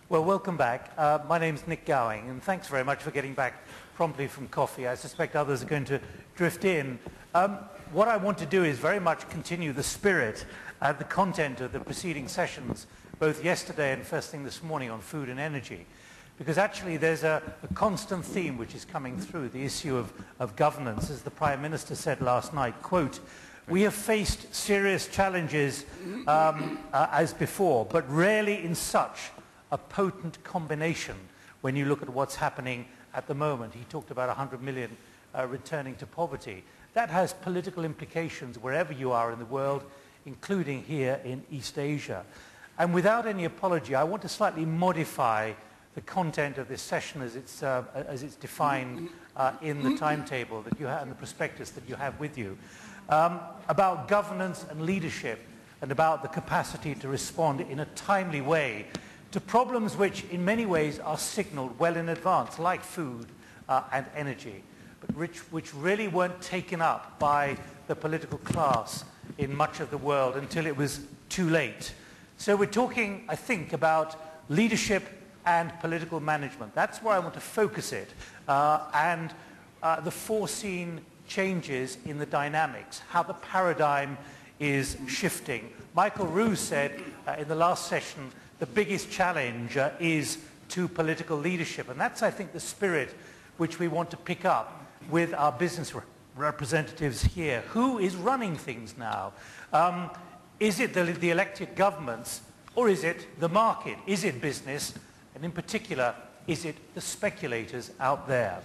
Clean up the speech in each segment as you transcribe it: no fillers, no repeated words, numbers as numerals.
Well, welcome back. My name's Nick Gowing, and thanks very much for getting back promptly from coffee. I suspect others are going to drift in. What I want to do is very much continue the spirit and the content of the preceding sessions, both yesterday and first thing this morning on food and energy. Because actually there's a constant theme which is coming through, the issue of governance. As the Prime Minister said last night, quote, "We have faced serious challenges as before, but rarely in such a potent combination when you look at what's happening at the moment." He talked about 100 million returning to poverty. That has political implications wherever you are in the world, including here in East Asia. And without any apology, I want to slightly modify the content of this session as it's defined in the timetable that you have and the prospectus that you have with you, about governance and leadership and about the capacity to respond in a timely way to problems which in many ways are signaled well in advance, like food and energy, but which really weren't taken up by the political class in much of the world until it was too late. So we're talking, I think, about leadership and political management. That's where I want to focus it, and the foreseen changes in the dynamics, how the paradigm is shifting. Michael Roux said in the last session, the biggest challenge is to political leadership. And that's, I think, the spirit which we want to pick up with our business representatives here. Who is running things now? Is it the elected governments, or is it the market? Is it business? And in particular, is it the speculators out there?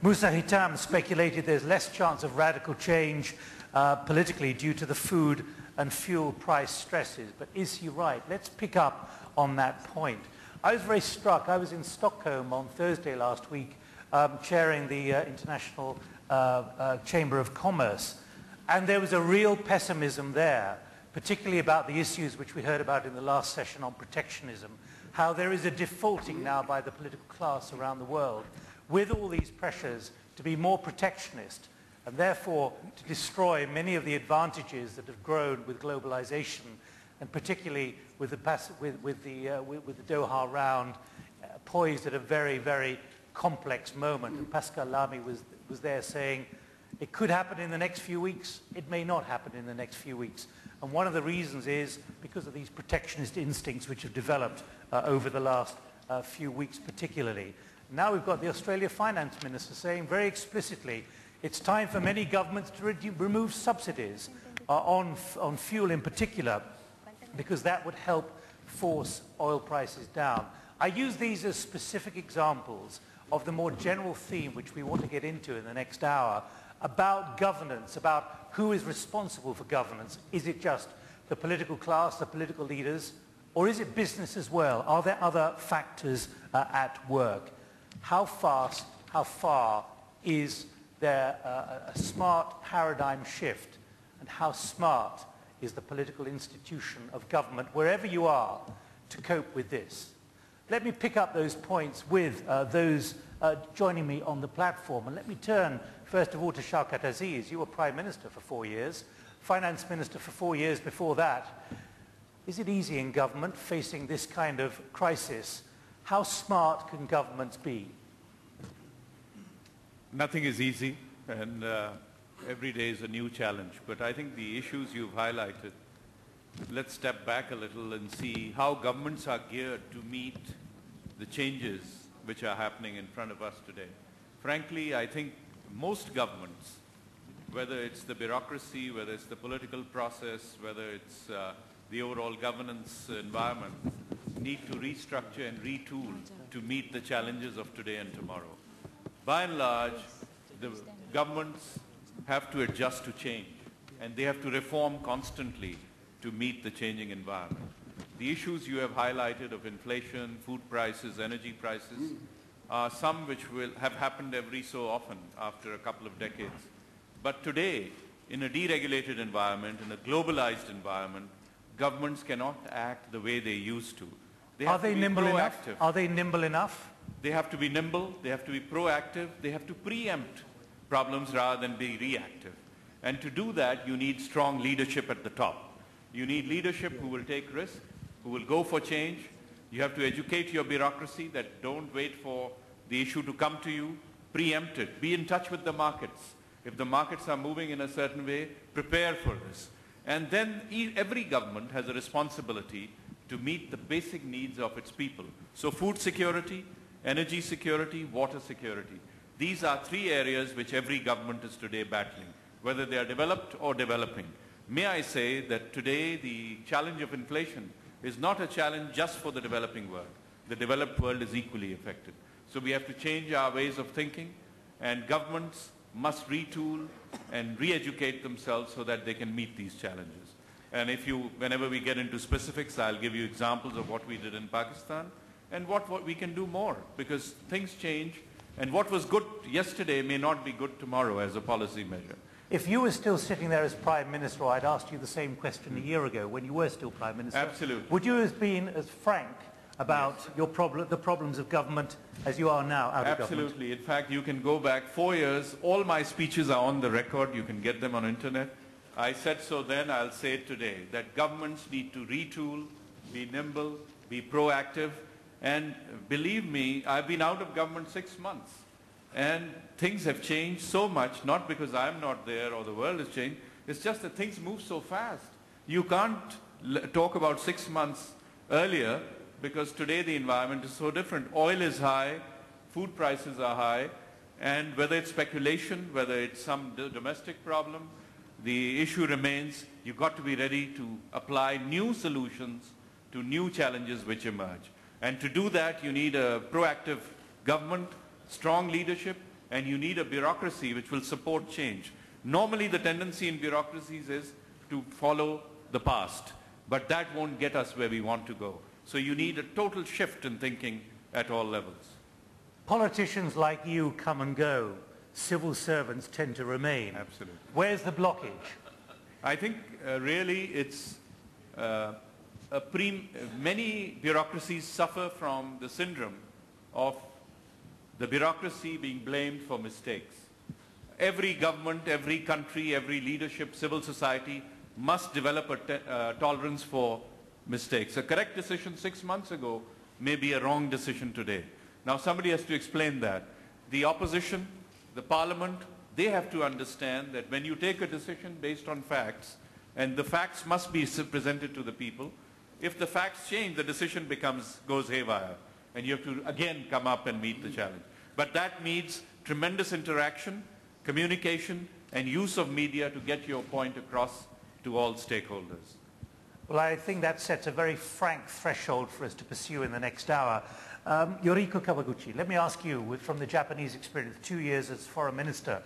Musa Hitam speculated there's less chance of radical change politically due to the food and fuel price stresses. But is he right? Let's pick up on that point. I was very struck. I was in Stockholm on Thursday last week, chairing the International Chamber of Commerce. And there was a real pessimism there, particularly about the issues which we heard about in the last session on protectionism, how there is a defaulting now by the political class around the world with all these pressures to be more protectionist, and therefore to destroy many of the advantages that have grown with globalization, and particularly with the Doha round, poised at a very, very complex moment. And Pascal Lamy was there saying, it could happen in the next few weeks, it may not happen in the next few weeks. And one of the reasons is because of these protectionist instincts which have developed over the last few weeks particularly. Now we've got the Australia Finance Minister saying very explicitly, it's time for many governments to remove subsidies on fuel in particular, because that would help force oil prices down. I use these as specific examples of the more general theme which we want to get into in the next hour, about governance, about who is responsible for governance. Is it just the political class, the political leaders, or is it business as well? Are there other factors at work? How fast, how far is there a smart paradigm shift, and how smart is the political institution of government, wherever you are, to cope with this? Let me pick up those points with those joining me on the platform. And let me turn, first of all, to Shaukat Aziz. You were Prime Minister for 4 years, Finance Minister for 4 years before that. Is it easy in government facing this kind of crisis? How smart can governments be? Nothing is easy, and every day is a new challenge. But I think the issues you've highlighted, let's step back a little and see how governments are geared to meet the changes which are happening in front of us today. Frankly, I think most governments, whether it's the bureaucracy, whether it's the political process, whether it's the overall governance environment, need to restructure and retool to meet the challenges of today and tomorrow. By and large, the governments have to adjust to change, and they have to reform constantly to meet the changing environment. The issues you have highlighted of inflation, food prices, energy prices, are some which will have happened every so often after a couple of decades. But today, in a deregulated environment, in a globalized environment, governments cannot act the way they used to. Are they nimble enough? Are they nimble enough? They have to be nimble, they have to be proactive, they have to preempt problems rather than be reactive. And to do that, you need strong leadership at the top. You need leadership who will take risks, who will go for change. You have to educate your bureaucracy that don't wait for the issue to come to you, preempt it, be in touch with the markets. If the markets are moving in a certain way, prepare for this. And then every government has a responsibility to meet the basic needs of its people. So food security, energy security, water security. These are three areas which every government is today battling, whether they are developed or developing. May I say that today the challenge of inflation is not a challenge just for the developing world. The developed world is equally affected. So we have to change our ways of thinking, and governments must retool and re-educate themselves so that they can meet these challenges. And whenever we get into specifics, I'll give you examples of what we did in Pakistan and what we can do more, because things change, and what was good yesterday may not be good tomorrow as a policy measure. If you were still sitting there as Prime Minister, I'd asked you the same question a year ago when you were still Prime Minister. Absolutely. Would you have been as frank about the problems of government as you are now out of government? Absolutely. In fact, you can go back 4 years. All my speeches are on the record. You can get them on internet. I said so then, I'll say it today, that governments need to retool, be nimble, be proactive. And believe me, I've been out of government 6 months. And things have changed so much, not because I'm not there or the world has changed. It's just that things move so fast. You can't talk about 6 months earlier, because today the environment is so different. Oil is high, food prices are high, and whether it's speculation, whether it's some domestic problem, the issue remains you've got to be ready to apply new solutions to new challenges which emerge. And to do that, you need a proactive government, strong leadership, and you need a bureaucracy which will support change. Normally the tendency in bureaucracies is to follow the past, but that won't get us where we want to go. So you need a total shift in thinking at all levels. Politicians like you come and go. Civil servants tend to remain. Absolutely. Where's the blockage? I think really it's many bureaucracies suffer from the syndrome of the bureaucracy being blamed for mistakes. Every government, every country, every leadership, civil society must develop a tolerance for mistakes. A correct decision 6 months ago may be a wrong decision today. Now somebody has to explain that. The opposition, the parliament, they have to understand that when you take a decision based on facts, and the facts must be presented to the people, if the facts change, the decision goes haywire. And you have to again come up and meet the challenge. But that needs tremendous interaction, communication, and use of media to get your point across to all stakeholders. Well, I think that sets a very frank threshold for us to pursue in the next hour. Yoriko Kawaguchi, let me ask you, from the Japanese experience, 2 years as foreign minister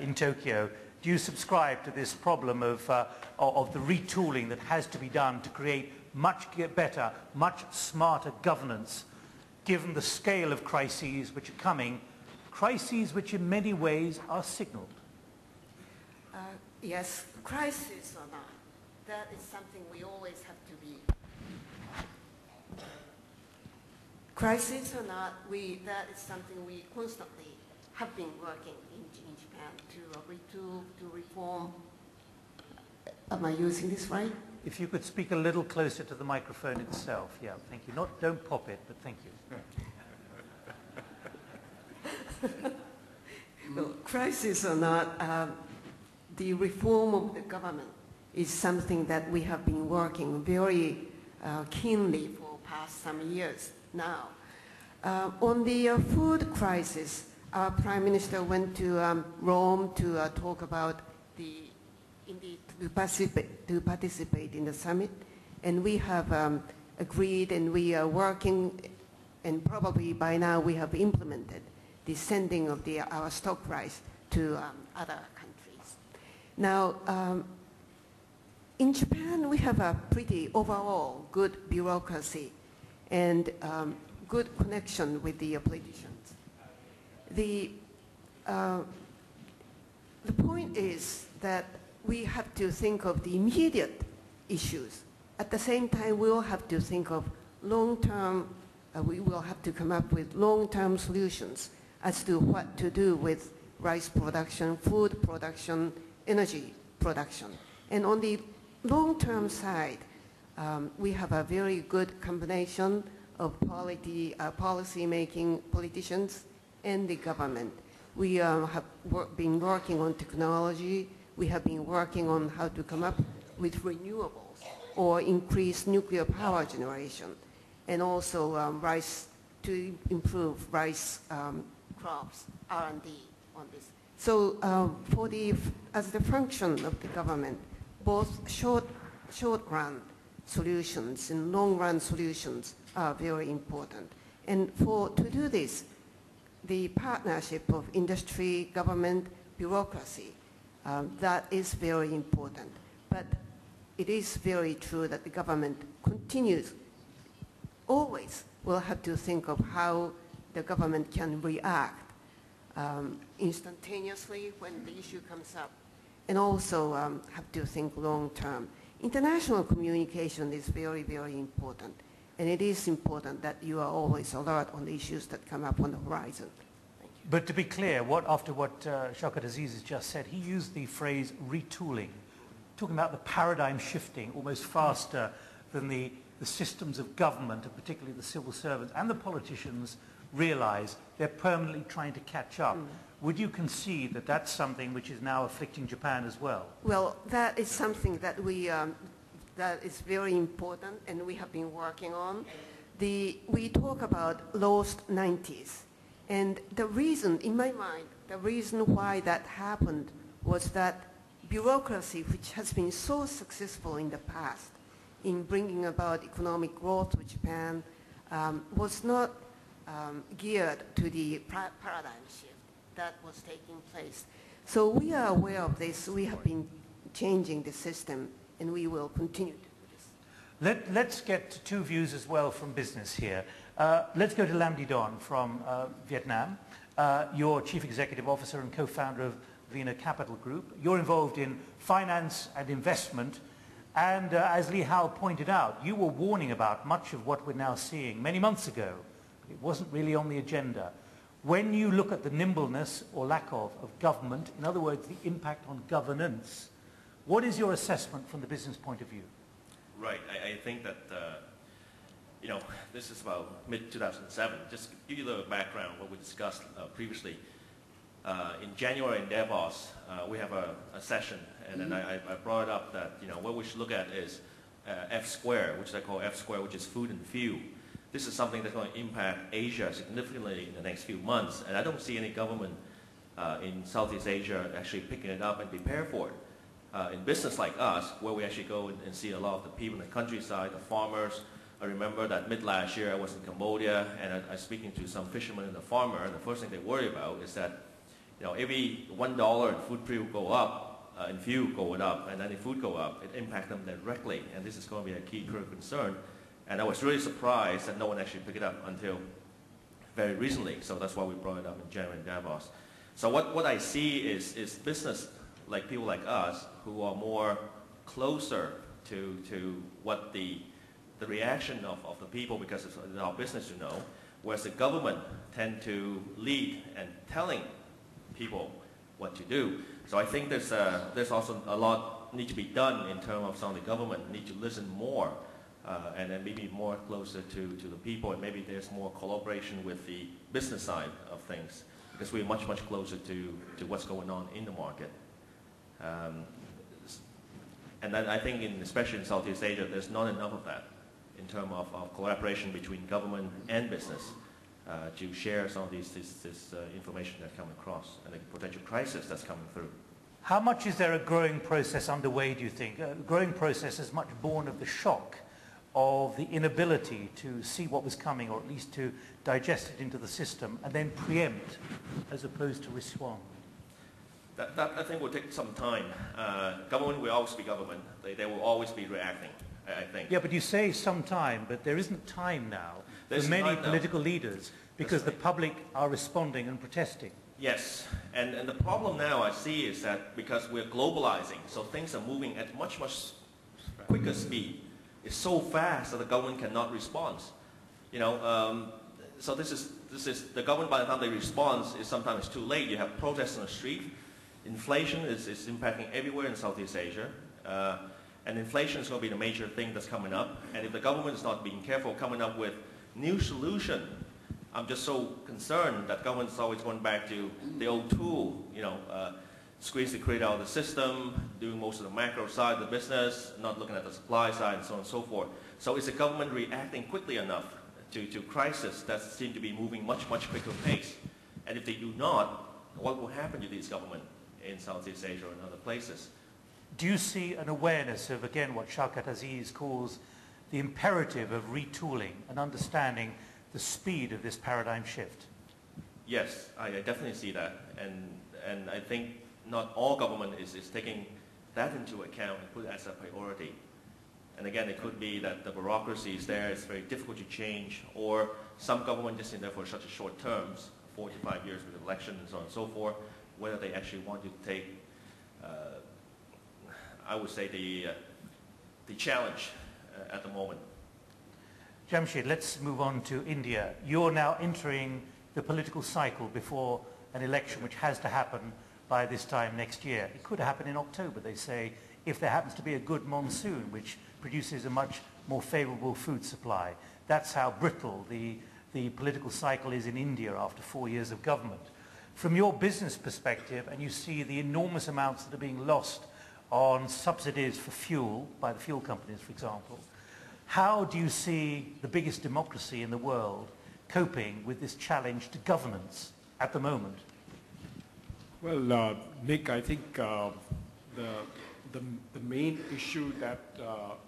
in Tokyo, do you subscribe to this problem of the retooling that has to be done to create much better, much smarter governance, given the scale of crises which are coming, crises which in many ways are signaled? Yes, crisis or not, that is something we always have to be. Crisis or not, that is something we constantly have been working in Japan to retool, to reform. Am I using this right? If you could speak a little closer to the microphone itself. Yeah, thank you. Don't pop it, but thank you. Well, crisis or not, the reform of the government is something that we have been working very keenly for past some years now. On the food crisis, our Prime Minister went to Rome to talk about to participate in the summit, and we have agreed, and we are working, and probably by now we have implemented the sending of our stock price to other countries. Now, in Japan, we have a pretty overall good bureaucracy and good connection with the politicians. The point is that we have to think of the immediate issues. At the same time, we will have to think of long-term, we will have to come up with long-term solutions as to what to do with rice production, food production, energy production. And on the long-term side, we have a very good combination of policy-making politicians and the government. We have been working on technology. We have been working on how to come up with renewables or increase nuclear power generation, and also rice to improve rice crops, R&D on this. So as the function of the government, both short-run solutions and long-run solutions are very important. And to do this, the partnership of industry, government, bureaucracy, that is very important. But it is very true that the government always will have to think of how the government can react instantaneously when the issue comes up, and also have to think long term. International communication is very, very important, and it is important that you are always alert on the issues that come up on the horizon. Thank you. But to be clear, after what Shaukat Aziz has just said, he used the phrase retooling, talking about the paradigm shifting almost faster than the systems of government, and particularly the civil servants and the politicians, realize they're permanently trying to catch up. Would you concede that that's something which is now afflicting Japan as well? Well, that is something that that is very important, and we have been working on. We talk about lost 90s, and the reason, in my mind, the reason why that happened was that bureaucracy, which has been so successful in the past in bringing about economic growth to Japan, was not geared to the paradigm shift that was taking place. So we are aware of this. We have been changing the system, and we will continue to do this. Let's get to two views as well from business here. Let's go to Lam Di Don from Vietnam. You're Chief Executive Officer and co-founder of VinaCapital Group. You're involved in finance and investment. And as Li Hao pointed out, you were warning about much of what we're now seeing many months ago. It wasn't really on the agenda. When you look at the nimbleness or lack of government, in other words, the impact on governance, what is your assessment from the business point of view? Right. I think that, this is about mid-2007. Just to give you the background, what we discussed previously. In January in Davos, we have a session, and then I brought up that, what we should look at is F square, which I call F square, which is food and fuel. This is something that's going to impact Asia significantly in the next few months, and I don't see any government in Southeast Asia actually picking it up and prepare for it. In business like us, where we actually go and see a lot of the people in the countryside, the farmers. I remember that mid-last year I was in Cambodia, and I was speaking to some fishermen and the farmer, and the first thing they worry about is that every $1 in food fuel go up, in fuel going up, and then if food go up, it impacts them directly, and this is going to be a key critical concern. And I was really surprised that no one actually picked it up until very recently. So that's why we brought it up in January in Davos. So what I see is business, like people like us, who are more closer to what the reaction of the people, because it's our business to know, whereas the government tend to lead and telling people what to do. So I think there's also a lot need to be done in terms of some of the government need to listen more. And then maybe more closer to the people, and maybe there's more collaboration with the business side of things, because we're much, much closer to what's going on in the market. And then I think, especially in Southeast Asia, there's not enough of that in terms of collaboration between government and business to share some of this information that's coming across and the potential crisis that's coming through. How much is there a growing process underway, do you think? A growing process is much born of the shock of the inability to see what was coming, or at least to digest it into the system and then preempt as opposed to respond? That I think will take some time. Government will always be government. They will always be reacting, I think. Yeah, but you say some time, but there isn't time now for many political leaders, because the public are responding and protesting. Yes, and the problem now I see is that because we're globalizing, so things are moving at much, much quicker speed. It's so fast that the government cannot respond. So this is the government, by the time they respond, is sometimes too late. You have protests on the street. Inflation is impacting everywhere in Southeast Asia. And inflation is going to be the major thing that's coming up. And if the government is not being careful coming up with new solution. I'm just so concerned that government's always going back to the old tool, squeeze the credit out of the system, doing most of the macro side of the business, not looking at the supply side, and so on and so forth. So is the government reacting quickly enough to crisis that seem to be moving much, much quicker pace? And if they do not, what will happen to these governments in Southeast Asia and other places? Do you see an awareness of, again, what Shaukat Aziz calls the imperative of retooling and understanding the speed of this paradigm shift? Yes, I definitely see that. And I think not all government is taking that into account and put it as a priority. And again, it could be that the bureaucracy is there, it's very difficult to change, or some government just in there for such a short terms, 4 to 5 years with election and so on and so forth, whether they actually want to take, I would say, the challenge at the moment. Jamshyd, let's move on to India. You're now entering the political cycle before an election which has to happen by this time next year. It could happen in October, they say, if there happens to be a good monsoon which produces a much more favorable food supply. That's how brittle the political cycle is in India after 4 years of government. From your business perspective, and you see the enormous amounts that are being lost on subsidies for fuel by the fuel companies, for example, how do you see the biggest democracy in the world coping with this challenge to governance at the moment? Well, Nick, I think the main issue that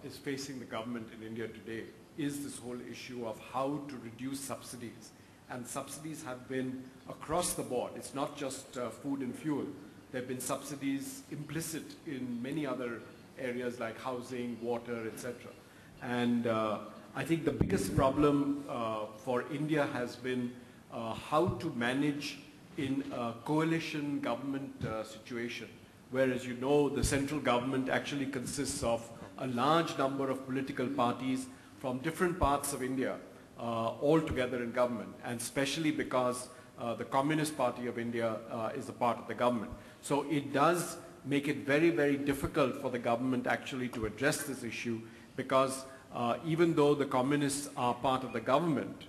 is facing the government in India today is this whole issue of how to reduce subsidies. And subsidies have been across the board. It's not just food and fuel. There have been subsidies implicit in many other areas like housing, water, etc. And I think the biggest problem for India has been how to manage in a coalition government situation, whereas you know the central government actually consists of a large number of political parties from different parts of India all together in government, and especially because the Communist Party of India is a part of the government. So it does make it very, very difficult for the government actually to address this issue, because even though the communists are part of the government,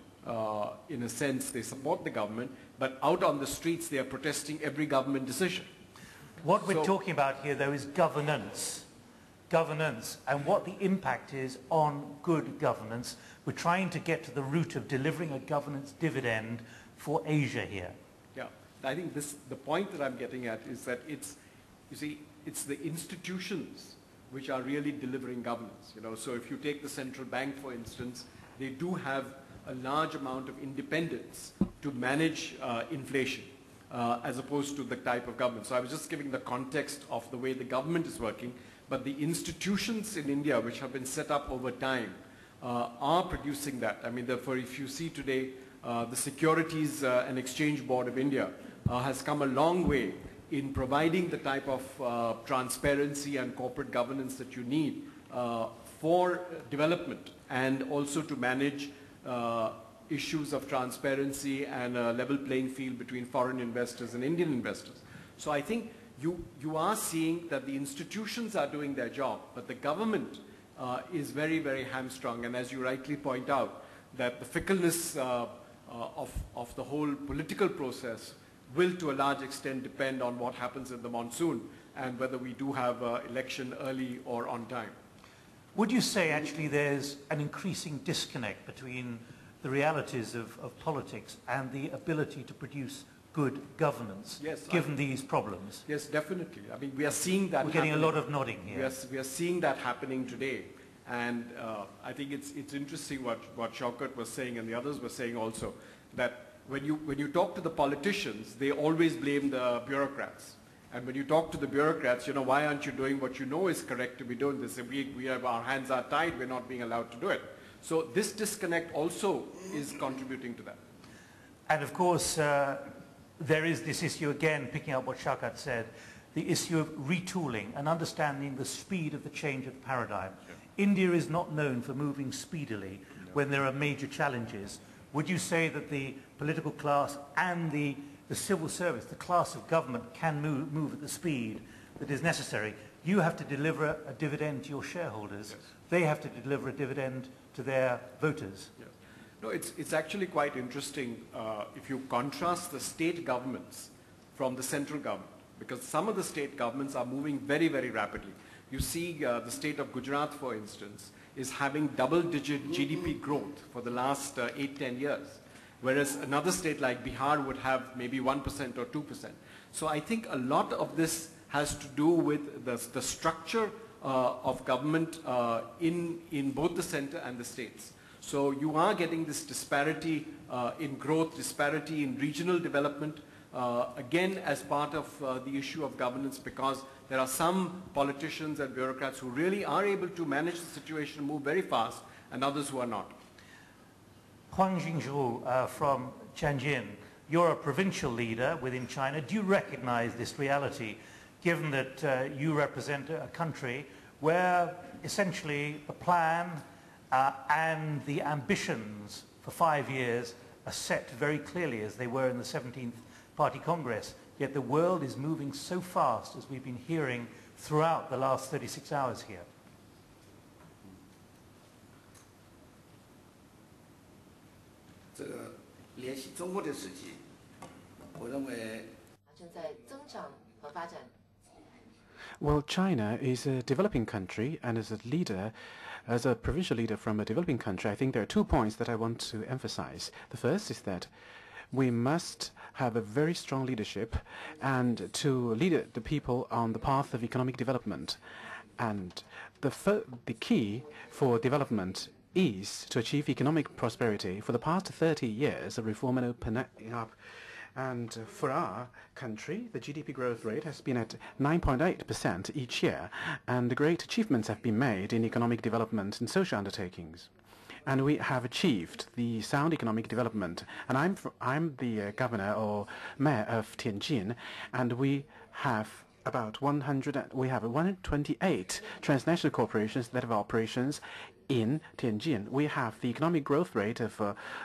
in a sense they support the government, but out on the streets they are protesting every government decision. What we're talking about here, though, is governance. Governance, and what the impact is on good governance. We're trying to get to the root of delivering a governance dividend for Asia here. Yeah, I think the point that I'm getting at is that it's the institutions which are really delivering governance. So if you take the central bank, for instance, they do have a large amount of independence to manage inflation, as opposed to the type of government. So I was just giving the context of the way the government is working, but the institutions in India which have been set up over time are producing that. I mean, if you see today, the Securities and Exchange Board of India has come a long way in providing the type of transparency and corporate governance that you need for development, and also to manage issues of transparency and a level playing field between foreign investors and Indian investors. So I think you are seeing that the institutions are doing their job, but the government is very, very hamstrung. And as you rightly point out, that the fickleness of the whole political process will to a large extent depend on what happens in the monsoon and whether we do have election early or on time. Would you say actually there's an increasing disconnect between the realities of politics and the ability to produce good governance, given these problems? Yes, definitely. I mean, we are seeing that. We're getting a lot of nodding here. We are seeing that happening today. And I think it's interesting what Shaukat was saying and the others were saying also, that when you talk to the politicians, they always blame the bureaucrats. And when you talk to the bureaucrats, why aren't you doing what you know is correct to be doing? They say, we have, our hands are tied, we're not being allowed to do it. So this disconnect also is contributing to that. And of course, there is this issue, again, picking up what Shaukat said, the issue of retooling and understanding the speed of the change of the paradigm. Yeah. India is not known for moving speedily when there are major challenges. Would you say that the political class and the civil service, the class of government, can move at the speed that is necessary? You have to deliver a dividend to your shareholders. Yes. They have to deliver a dividend to their voters. Yes. No, it's actually quite interesting if you contrast the state governments from the central government, because some of the state governments are moving very, very rapidly. You see the state of Gujarat, for instance, is having double-digit GDP growth for the last 8-10 years, whereas another state like Bihar would have maybe 1% or 2%. So I think a lot of this has to do with the structure of government in both the center and the states. So you are getting this disparity in growth, disparity in regional development, again as part of the issue of governance, because there are some politicians and bureaucrats who really are able to manage the situation and move very fast, and others who are not. Huang from Tianjin, you're a provincial leader within China. Do you recognize this reality, given that you represent a country where essentially the plan and the ambitions for 5 years are set very clearly as they were in the 17th Party Congress, yet the world is moving so fast, as we've been hearing throughout the last 36 hours here? Well, China is a developing country, and as a leader, as a provincial leader from a developing country, I think there are 2 points that I want to emphasize. The first is that we must have a very strong leadership and to lead the people on the path of economic development. And the key for development is to achieve economic prosperity. For the past 30 years, a reform and opening up. And for our country, the GDP growth rate has been at 9.8% each year, and great achievements have been made in economic development and social undertakings. And we have achieved the sound economic development. And I'm the governor or mayor of Tianjin, and we have about 128 transnational corporations that have operations in Tianjin. We have the economic growth rate of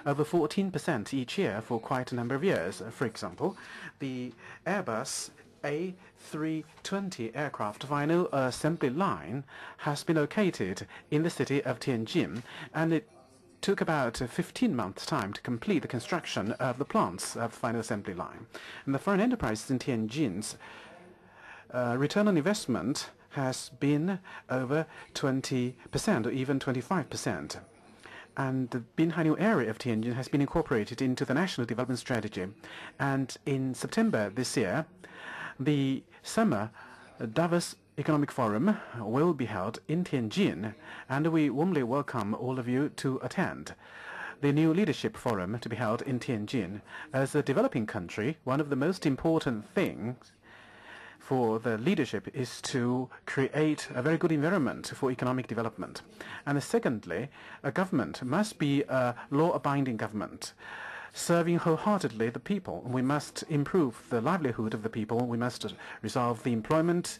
over 14% each year for quite a number of years. For example, the Airbus A320 aircraft final assembly line has been located in the city of Tianjin, and it took about 15 months' time to complete the construction of the plants of the final assembly line. And the foreign enterprises in Tianjin's return on investment has been over 20% or even 25%. And the Binhai area of Tianjin has been incorporated into the national development strategy. And in September this year, the summer Davos Economic Forum will be held in Tianjin, and we warmly welcome all of you to attend the new leadership forum to be held in Tianjin. As a developing country, one of the most important things for the leadership is to create a very good environment for economic development. And secondly, a government must be a law-abiding government, serving wholeheartedly the people. We must improve the livelihood of the people. We must resolve the employment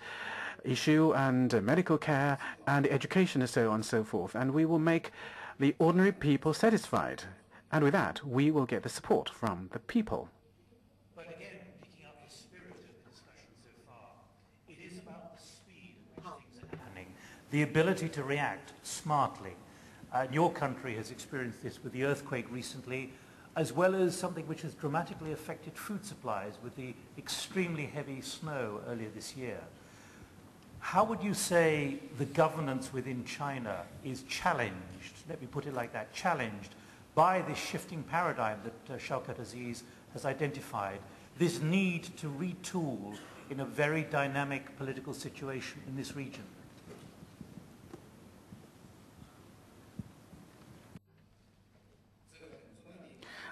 issue and medical care and education and so on and so forth. And we will make the ordinary people satisfied. And with that, we will get the support from the people. But again, picking up the spirit of the discussion so far, it is about the speed at which things are happening, the ability to react smartly. Your country has experienced this with the earthquake recently, as well as something which has dramatically affected food supplies with the extremely heavy snow earlier this year. How would you say the governance within China is challenged, let me put it like that, challenged by this shifting paradigm that Shaukat Aziz has identified, this need to retool in a very dynamic political situation in this region?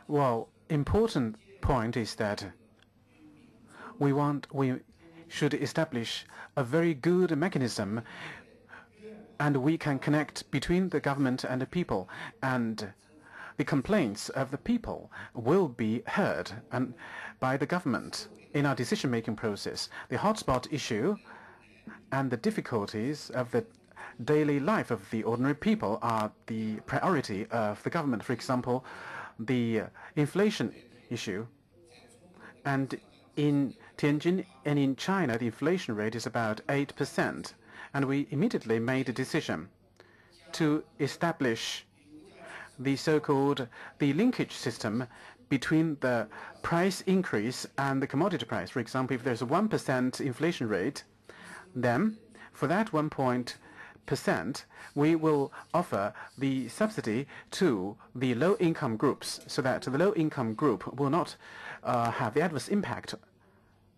Well, important point is that we should establish a very good mechanism, and we can connect between the government and the people, and the complaints of the people will be heard and by the government in our decision-making process. The hotspot issue and the difficulties of the daily life of the ordinary people are the priority of the government. For example, the inflation issue. And in Tianjin and in China, the inflation rate is about 8%. And we immediately made a decision to establish the so-called the linkage system between the price increase and the commodity price. For example, if there's a 1% inflation rate, then for that 1%, we will offer the subsidy to the low-income groups so that the low-income group will not have the adverse impact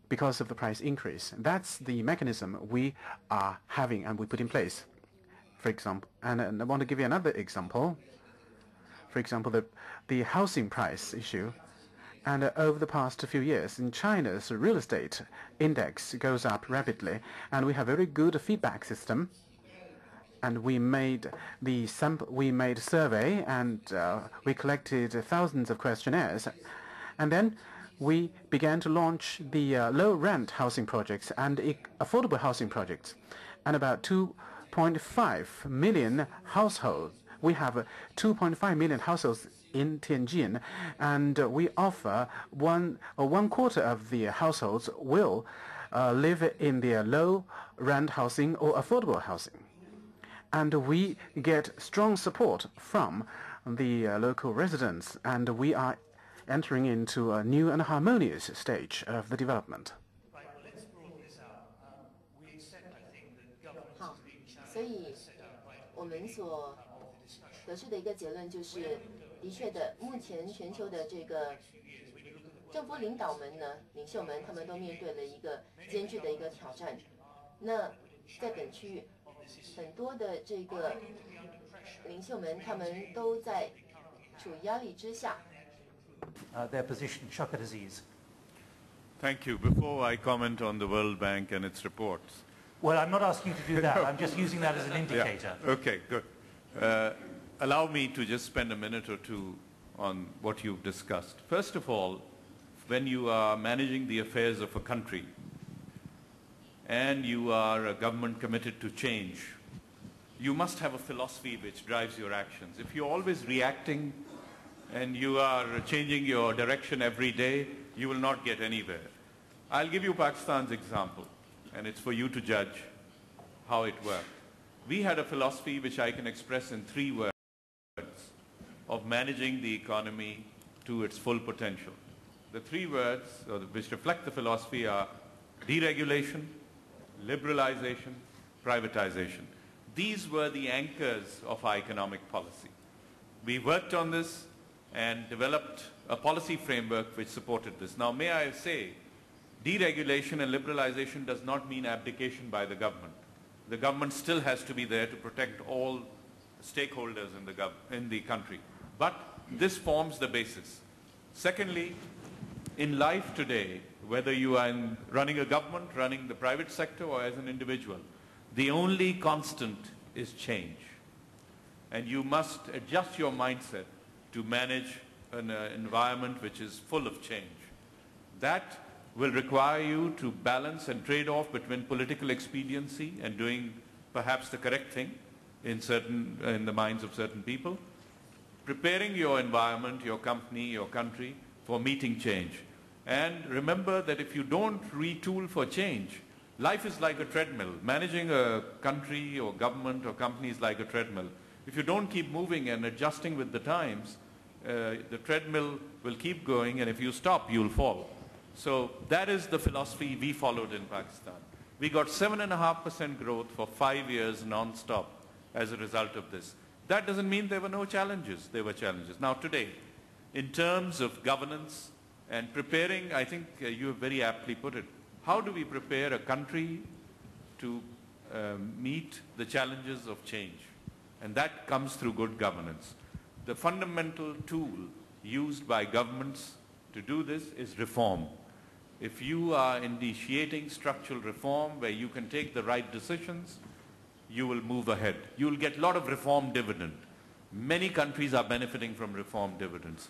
because of the price increase. That's the mechanism we are having and we put in place. For example, and I want to give you another example. For example, the housing price issue. And over the past few years, in China's real estate index goes up rapidly, and we have a very good feedback system. And we made survey, and we collected thousands of questionnaires, and then we began to launch the low-rent housing projects and affordable housing projects, and about 2.5 million households. We have 2.5 million households in Tianjin, and we offer one quarter of the households will live in the low-rent housing or affordable housing. And we get strong support from the local residents, and we are entering into a new and harmonious stage of the development. Right, well, let's broaden this out. We accept, I think, that governments have been challenged. 所以我们所得出的一个结论就是，的确的，目前全球的这个政府领导们呢、领袖们，他们都面对了一个艰巨的一个挑战。那在本区域，很多的这个领袖们，他们都在处于压力之下。Their position, Shaukat Aziz. Thank you. Before I comment on the World Bank and its reports. Well, I'm not asking you to do that. I'm just using that as an indicator. Yeah. Okay, good. Allow me to just spend a minute or two on what you've discussed. First of all, when you are managing the affairs of a country and you are a government committed to change, you must have a philosophy which drives your actions. If you're always reacting and you are changing your direction every day, you will not get anywhere. I'll give you Pakistan's example, and it's for you to judge how it worked. We had a philosophy which I can express in 3 words of managing the economy to its full potential. The 3 words which reflect the philosophy are deregulation, liberalization, privatization. These were the anchors of our economic policy. We worked on this and developed a policy framework which supported this. Now, may I say, deregulation and liberalization does not mean abdication by the government. The government still has to be there to protect all stakeholders in the country. But this forms the basis. Secondly, in life today, whether you are running a government, running the private sector, or as an individual, the only constant is change. And you must adjust your mindset to manage an environment which is full of change. That will require you to balance and trade off between political expediency and doing perhaps the correct thing in the minds of certain people, preparing your environment, your company, your country for meeting change. And remember that if you don't retool for change, life is like a treadmill. Managing a country or government or company is like a treadmill. If you don't keep moving and adjusting with the times, the treadmill will keep going, and if you stop, you'll fall. So that is the philosophy we followed in Pakistan. We got 7.5% growth for 5 years non-stop as a result of this. That doesn't mean there were no challenges. There were challenges. Now today, in terms of governance and preparing, I think you have very aptly put it, how do we prepare a country to meet the challenges of change? And that comes through good governance. The fundamental tool used by governments to do this is reform. If you are initiating structural reform where you can take the right decisions, you will move ahead. You will get a lot of reform dividend. Many countries are benefiting from reform dividends.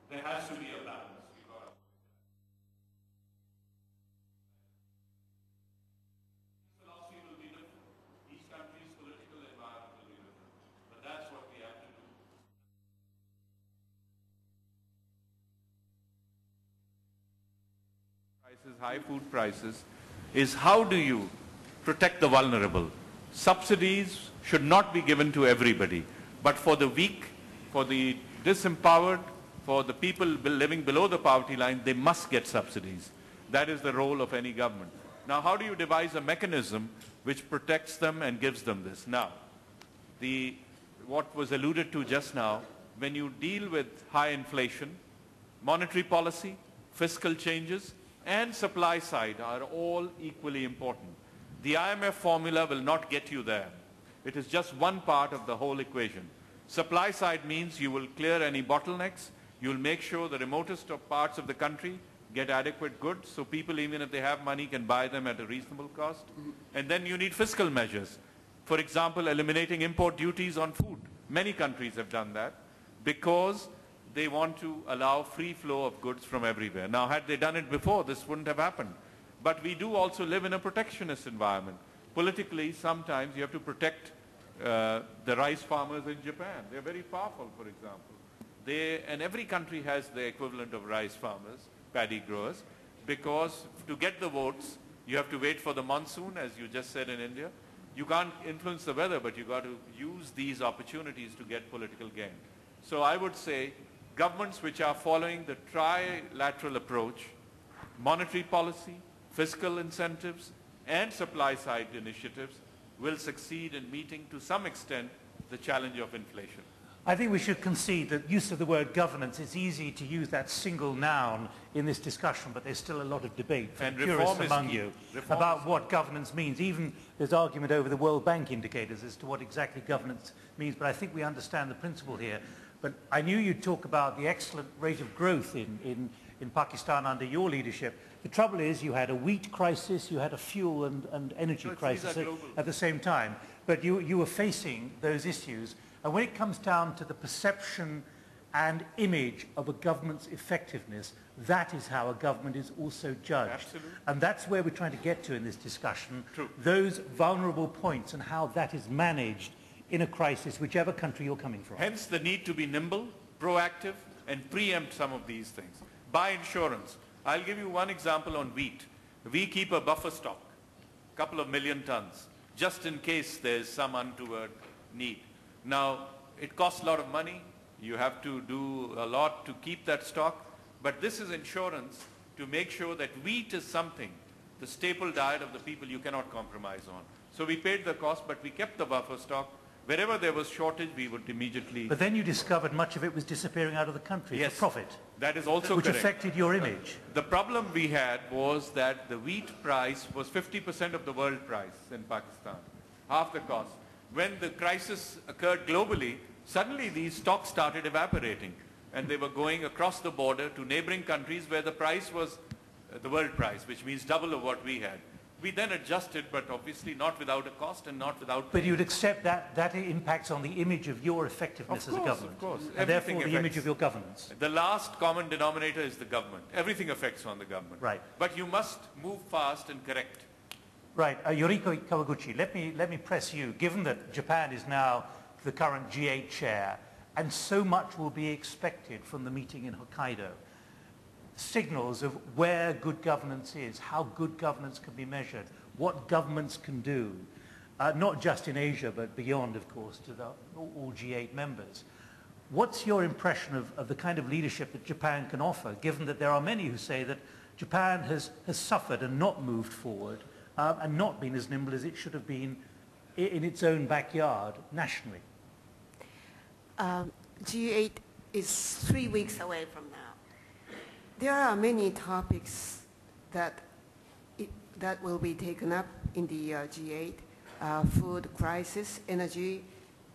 There has to be a balance. Philosophy will be different. Each country's political environment will be different. But that's what we have to do. High food prices, is how do you protect the vulnerable? Subsidies should not be given to everybody, but for the weak, for the disempowered, for the people living below the poverty line, they must get subsidies. That is the role of any government. Now, how do you devise a mechanism which protects them and gives them this? Now, what was alluded to just now, when you deal with high inflation, monetary policy, fiscal changes, and supply side are all equally important. The IMF formula will not get you there. It is just one part of the whole equation. Supply side means you will clear any bottlenecks, you will make sure the remotest of parts of the country get adequate goods, so people, even if they have money, can buy them at a reasonable cost. And then you need fiscal measures. For example, eliminating import duties on food. Many countries have done that because they want to allow free flow of goods from everywhere. Now, had they done it before, this wouldn't have happened. But we do also live in a protectionist environment. Politically, sometimes you have to protect the rice farmers in Japan. They're very powerful, for example. And every country has the equivalent of rice farmers, paddy growers, because to get the votes, you have to wait for the monsoon, as you just said in India. You can't influence the weather, but you've got to use these opportunities to get political gain. So I would say governments which are following the trilateral approach, monetary policy, fiscal incentives, and supply-side initiatives will succeed in meeting, to some extent, the challenge of inflation. I think we should concede that use of the word governance, it's easy to use that single noun in this discussion, but there's still a lot of debate for the purists among you about what governance means. Even there's argument over the World Bank indicators as to what exactly governance means, but I think we understand the principle here. But I knew you'd talk about the excellent rate of growth in Pakistan under your leadership. The trouble is you had a wheat crisis, you had a fuel and energy crisis at the same time. But you were facing those issues. And when it comes down to the perception and image of a government's effectiveness, that is how a government is also judged. Absolutely. And that's where we're trying to get to in this discussion. True. Those vulnerable points and how that is managed in a crisis, whichever country you're coming from. Hence the need to be nimble, proactive, and preempt some of these things. Buy insurance. I'll give you one example on wheat. We keep a buffer stock, a couple of million tons, just in case there's some untoward need. Now, it costs a lot of money. You have to do a lot to keep that stock. But this is insurance to make sure that wheat is something, the staple diet of the people, you cannot compromise on. So we paid the cost, but we kept the buffer stock. Wherever there was shortage, we would immediately... But then you discovered much of it was disappearing out of the country for profit. That is also which correct. Affected your image. The problem we had was that the wheat price was 50% of the world price in Pakistan, half the cost. When the crisis occurred globally, suddenly these stocks started evaporating, and they were going across the border to neighboring countries where the price was the world price, which means double of what we had. We then adjusted, but obviously not without a cost and not without... But you'd accept that impacts on the image of your effectiveness as a government. Of course, and therefore the image of your governance. The last common denominator is the government. Everything affects on the government. Right. But you must move fast and correct. Right. Yoriko Kawaguchi, let me press you. Given that Japan is now the current G8 chair, and so much will be expected from the meeting in Hokkaido, signals of where good governance is, how good governance can be measured, what governments can do, not just in Asia, but beyond, of course, to all G8 members. What's your impression of the kind of leadership that Japan can offer, given that there are many who say that Japan has suffered and not moved forward, and not been as nimble as it should have been in its own backyard, nationally? G8 is 3 weeks away from now. There are many topics that will be taken up in the G8, food crisis, energy,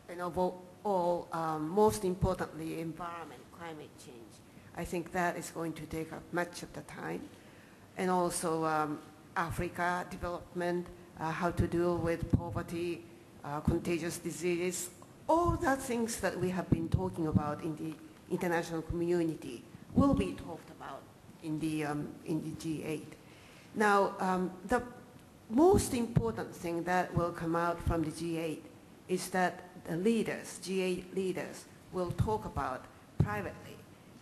and all, most importantly, environment, climate change. I think that is going to take up much of the time. And also Africa development, how to deal with poverty, contagious diseases, all the things that we have been talking about in the international community will be talked about in the G8. Now, the most important thing that will come out from the G8 is that the leaders, G8 leaders, will talk about privately,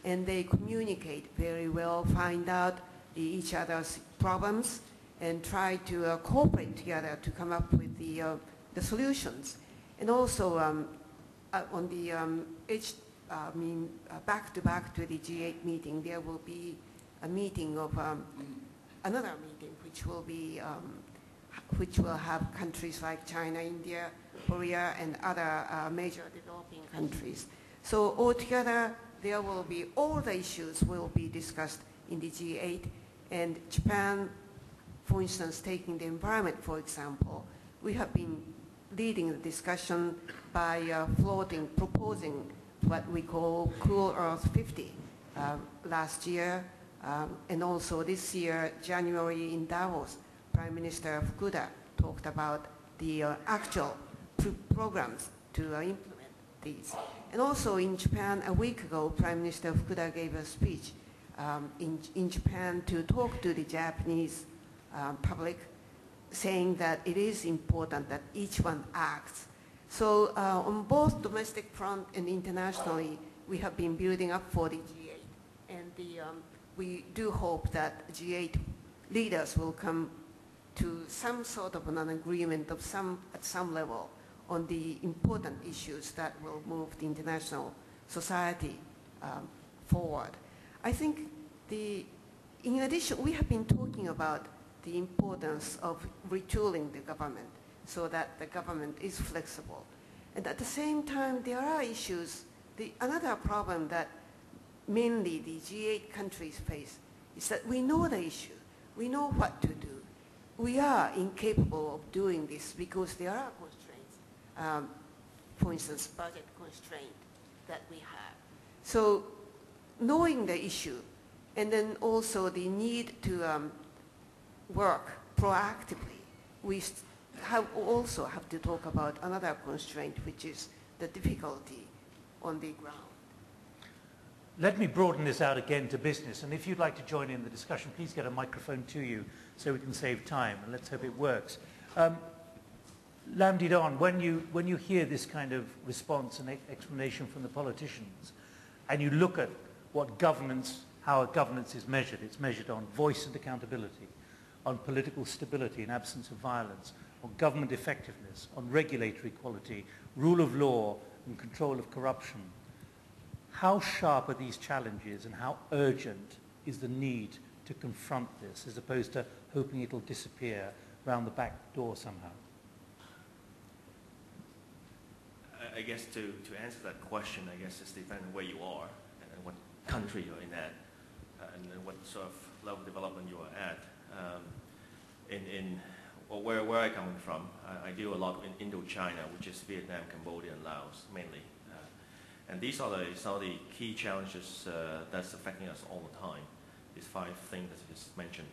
and they communicate very well, find out each other's problems, and try to cooperate together to come up with the solutions. And also on the back to the G8 meeting, there will be a meeting of another meeting, which will have countries like China, India, Korea, and other major developing countries. So altogether, there will be all the issues will be discussed in the G8, and Japan, for instance, taking the environment, for example, we have been leading the discussion by proposing what we call Cool Earth 50 last year, and also this year, January in Davos, Prime Minister Fukuda talked about the actual programs to implement these. And also in Japan, a week ago, Prime Minister Fukuda gave a speech in Japan to talk to the Japanese public, saying that it is important that each one acts. So on both domestic front and internationally, we have been building up for the G8. And we do hope that G8 leaders will come to some sort of an agreement at some level on the important issues that will move the international society forward. I think in addition, we have been talking about the importance of retooling the government so that the government is flexible. And at the same time, there are issues. Another problem that mainly the G8 countries face is that we know the issue. We know what to do. We are incapable of doing this because there are constraints. For instance, budget constraint that we have. So knowing the issue, and then also the need to work proactively, we also have to talk about another constraint, which is the difficulty on the ground. Let me broaden this out again to business, and if you'd like to join in the discussion, please get a microphone to you so we can save time, and let's hope it works. Lam Didon, when you hear this kind of response and explanation from the politicians, and you look at what governance, how governance is measured, it's measured on voice and accountability, on political stability and absence of violence, on government effectiveness, on regulatory quality, rule of law and control of corruption. How sharp are these challenges, and how urgent is the need to confront this as opposed to hoping it'll disappear round the back door somehow? I guess to answer that question, I guess it's depending on where you are and what country you're in at, and what sort of level of development you are at. Where I come from, I deal a lot in Indochina, which is Vietnam, Cambodia, and Laos mainly. And these are some of the key challenges that's affecting us all the time, these 5 things that you just mentioned.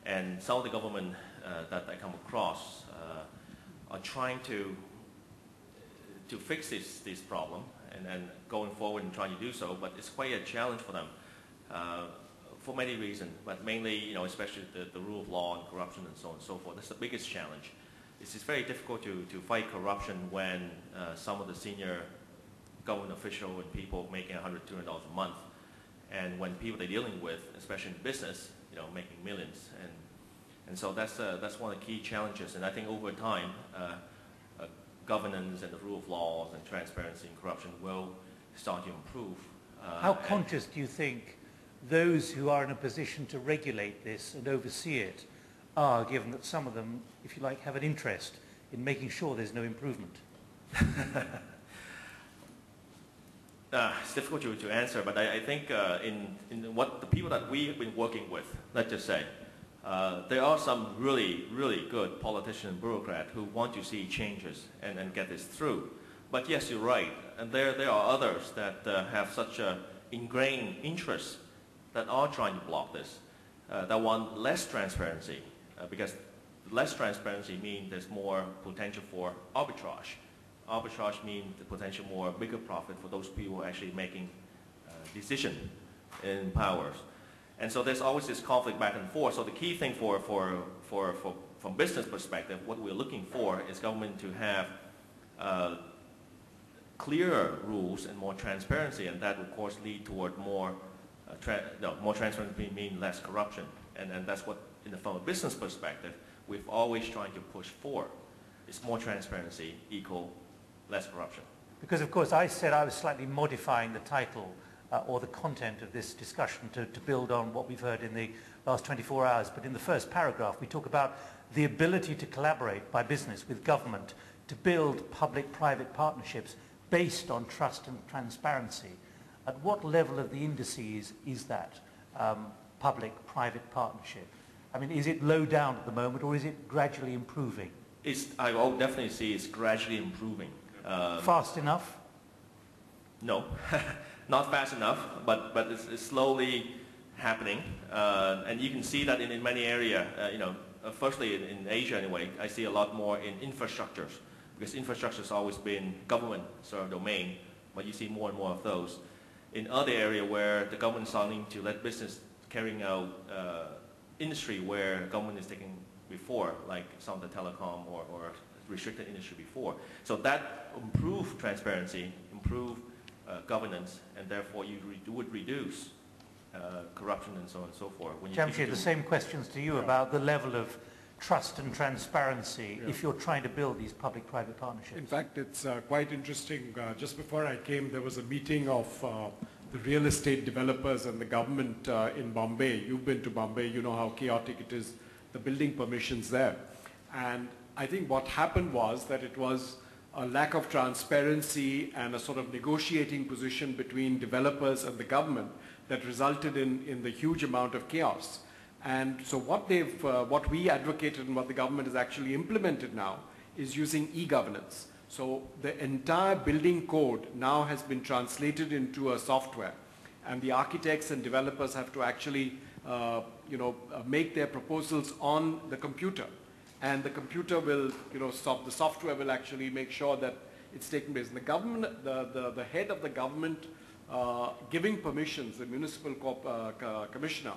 And some of the government that I come across are trying to fix this problem and going forward and trying to do so, but it's quite a challenge for them for many reasons, but mainly, especially the rule of law and corruption and so on and so forth. That's the biggest challenge. It's very difficult to fight corruption when some of the senior government official and people making $100, $200 a month, and when people they're dealing with, especially in business, making millions, and so that's one of the key challenges. And I think over time, governance and the rule of laws and transparency and corruption will start to improve. How conscious do you think those who are in a position to regulate this and oversee it are, given that some of them, if you like, have an interest in making sure there's no improvement? It's difficult to answer, but I think in what the people that we have been working with, let's just say, there are some really, really good politicians and bureaucrats who want to see changes and get this through. But yes, you're right. And there are others that have such an ingrained interest that are trying to block this, that want less transparency, because less transparency means there's more potential for arbitrage. Arbitrage means the potential more bigger profit for those people actually making decisions in powers. And so there's always this conflict back and forth. So the key thing from business perspective, what we're looking for is government to have clearer rules and more transparency, and that would of course lead toward more transparency means less corruption. And that's what, from a business perspective, we've always tried to push for. It's more transparency equal less corruption. Because of course I said I was slightly modifying the title or the content of this discussion to build on what we've heard in the last 24 hours. But in the first paragraph we talk about the ability to collaborate by business with government to build public-private partnerships based on trust and transparency. At what level of the indices is that public-private partnership? I mean, is it low down at the moment, or is it gradually improving? I will definitely see it's gradually improving. Fast enough? No, not fast enough, but it's slowly happening. And you can see that in many areas, firstly in Asia anyway, I see a lot more in infrastructures, because infrastructure has always been government sort of domain, but you see more and more of those. In other areas where the government is starting to let business carrying out industry where government is taking before, like some of the telecom or restricted industry before. So that improve transparency, improve governance, and therefore you would reduce corruption and so on and so forth. Jamshyd, the same questions to you about the level of trust and transparency if you're trying to build these public-private partnerships. In fact, it's quite interesting. Just before I came, there was a meeting of the real estate developers and the government in Bombay. You've been to Bombay, you know how chaotic it is, the building permissions there. And I think what happened was that it was a lack of transparency and a sort of negotiating position between developers and the government that resulted in the huge amount of chaos. And so what we advocated and what the government has actually implemented now is using e-governance. So the entire building code now has been translated into a software, and the architects and developers have to actually make their proposals on the computer. And the computer will, the software will actually make sure that it's taking place. And the government, the head of the government giving permissions, the municipal commissioner,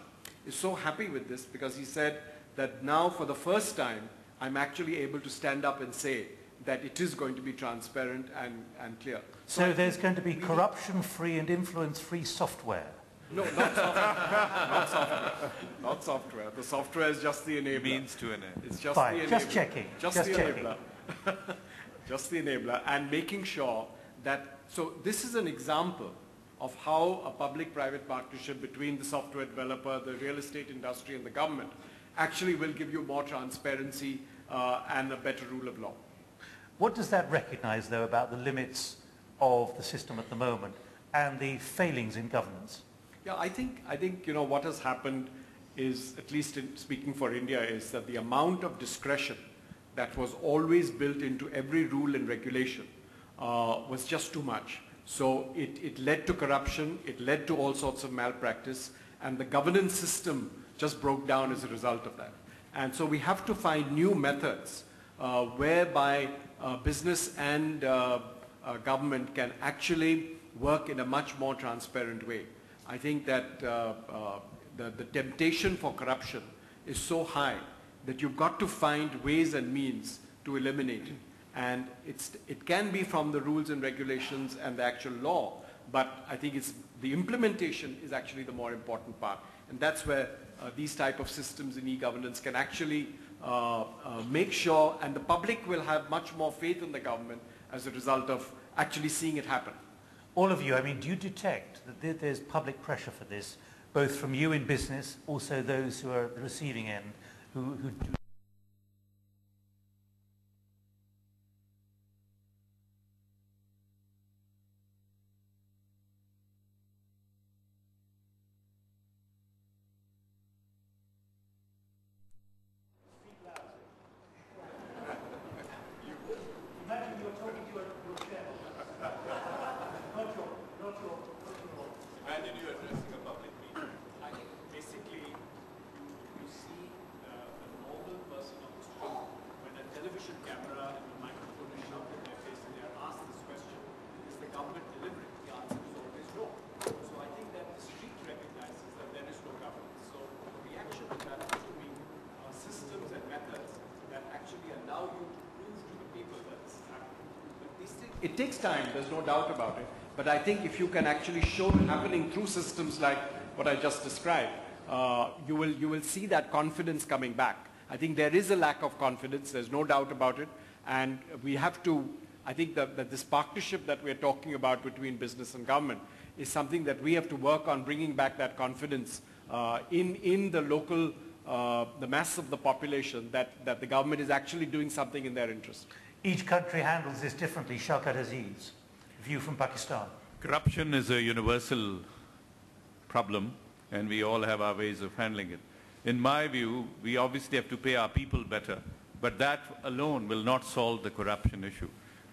is so happy with this because he said that now for the first time I'm actually able to stand up and say that it is going to be transparent and clear. So there's going to be corruption-free and influence-free software? No, not software. Not software. Not software. The software is just the enabler. Means to an end. It's just Fine. the enabler. Just checking. Just the enabler. Just the enabler. And making sure that, so this is an example of how a public-private partnership between the software developer, the real estate industry and the government actually will give you more transparency and a better rule of law. What does that recognize, though, about the limits of the system at the moment and the failings in governance? Yeah, I think what has happened is, at least in speaking for India, is that the amount of discretion that was always built into every rule and regulation was just too much. So it led to corruption, it led to all sorts of malpractice, and the governance system just broke down as a result of that. And so we have to find new methods whereby business and government can actually work in a much more transparent way. I think that the temptation for corruption is so high that you've got to find ways and means to eliminate it. And it can be from the rules and regulations and the actual law, but I think the implementation is actually the more important part. And that's where these type of systems in e-governance can actually make sure, and the public will have much more faith in the government as a result of actually seeing it happen. All of you, I mean, do you detect that there's public pressure for this, both from you in business, also those who are at the receiving end, who do It takes time, there's no doubt about it. But I think if you can actually show it happening through systems like what I just described, you will see that confidence coming back. I think there is a lack of confidence, there's no doubt about it. And we have to, I think that this partnership that we're talking about between business and government is something that we have to work on bringing back that confidence in the local, the mass of the population that the government is actually doing something in their interest. Each country handles this differently. Shaukat, Aziz, view from Pakistan. Corruption is a universal problem, and we all have our ways of handling it. In my view, we obviously have to pay our people better, but that alone will not solve the corruption issue.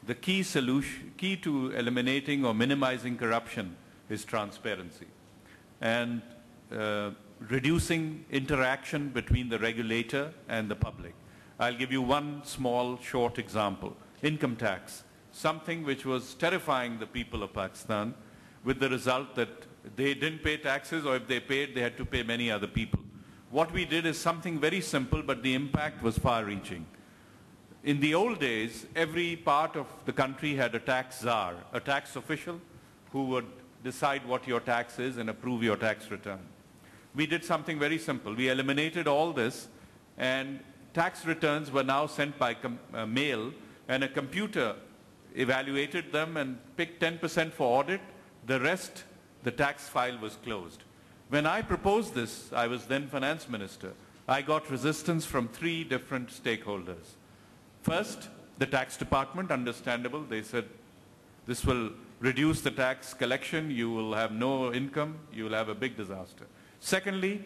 The key to eliminating or minimizing corruption is transparency and reducing interaction between the regulator and the public. I'll give you one small, short example. Income tax, something which was terrifying the people of Pakistan, with the result that they didn't pay taxes, or if they paid, they had to pay many other people. What we did is something very simple, but the impact was far-reaching. In the old days, every part of the country had a tax czar, a tax official who would decide what your tax is and approve your tax return. We did something very simple. We eliminated all this, and tax returns were now sent by mail, and a computer evaluated them and picked 10% for audit. The rest, the tax file was closed. When I proposed this, I was then finance minister, I got resistance from 3 different stakeholders. First, the tax department, understandable. They said, this will reduce the tax collection, you will have no income, you will have a big disaster. Secondly,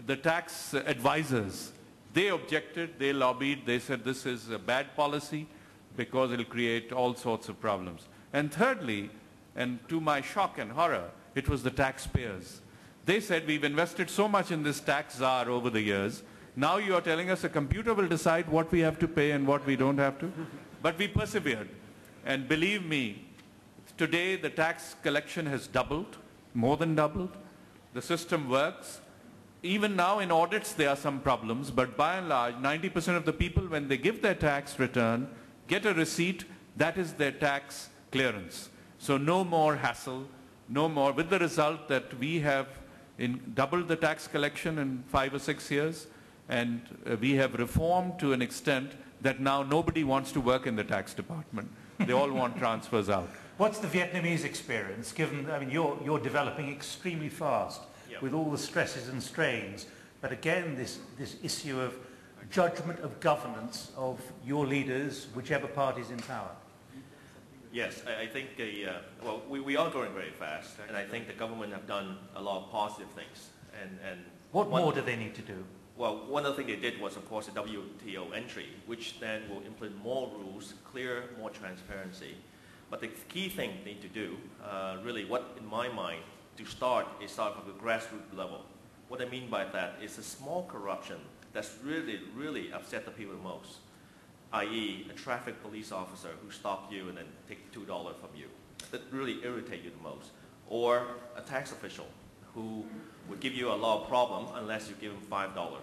the tax advisors, they objected, they lobbied, they said this is a bad policy because it will create all sorts of problems. And thirdly, and to my shock and horror, it was the taxpayers. They said, we've invested so much in this tax czar over the years, now you are telling us a computer will decide what we have to pay and what we don't have to. But we persevered. And believe me, today the tax collection has doubled, more than doubled. The system works. Even now in audits there are some problems, but by and large 90% of the people, when they give their tax return, get a receipt, that is their tax clearance. So no more hassle, no more, with the result that we have doubled the tax collection in 5 or 6 years, and we have reformed to an extent that now nobody wants to work in the tax department. They all want transfers out. What's the Vietnamese experience, given, I mean, you're developing extremely fast with all the stresses and strains, but again, this issue of judgment of governance of your leaders, whichever party's in power? Yes, I think, well, we are growing very fast, and I think the government have done a lot of positive things. And what more do they need to do? Well, one of the things they did was, of course, the WTO entry, which then will implement more rules, clear, more transparency. But the key thing they need to do, really, what in my mind, to start is start from the grassroots level. What I mean by that is a small corruption that's really upset the people the most, i.e. a traffic police officer who stopped you and then take $2 from you. That really irritates you the most. Or a tax official who would give you a lot of problems unless you give him $5.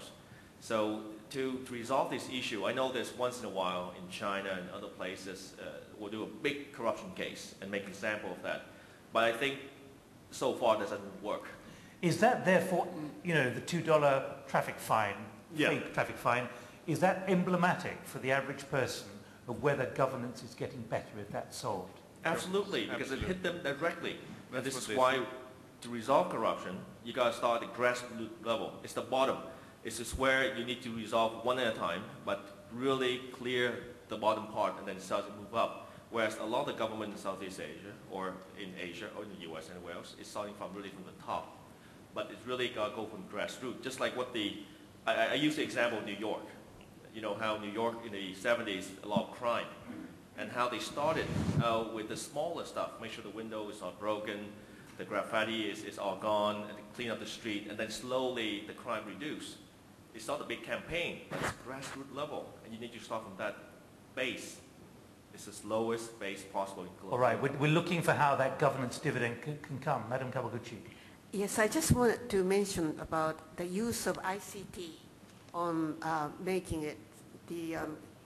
So to resolve this issue, I know there's once in a while in China and other places, we'll do a big corruption case and make an example of that. But I think so far that doesn't work. Is that therefore, you know, the $2 traffic fine, fake traffic fine, is that emblematic for the average person of whether governance is getting better if that's solved? Absolutely, because it hit them directly. And this is why, to resolve corruption, you got to start at the grassroots level. It's the bottom. It's just where you need to resolve one at a time, but really clear the bottom part and then start to move up. Whereas a lot of the government in Southeast Asia, or in Asia, or in the US, anywhere else, is starting from really from the top. But it's really got to go from grassroots. Just like what I use the example of New York. You know how New York in the 70s, a lot of crime. And how they started with the smaller stuff, make sure the window is not broken, the graffiti is all gone, and clean up the street, and then slowly the crime reduced. It's not a big campaign, but it's grassroots level, and you need to start from that base. It's the lowest base possible. All right, we're looking for how that governance dividend can come. Madam Kawaguchi. Yes, I just wanted to mention about the use of ICT on making it the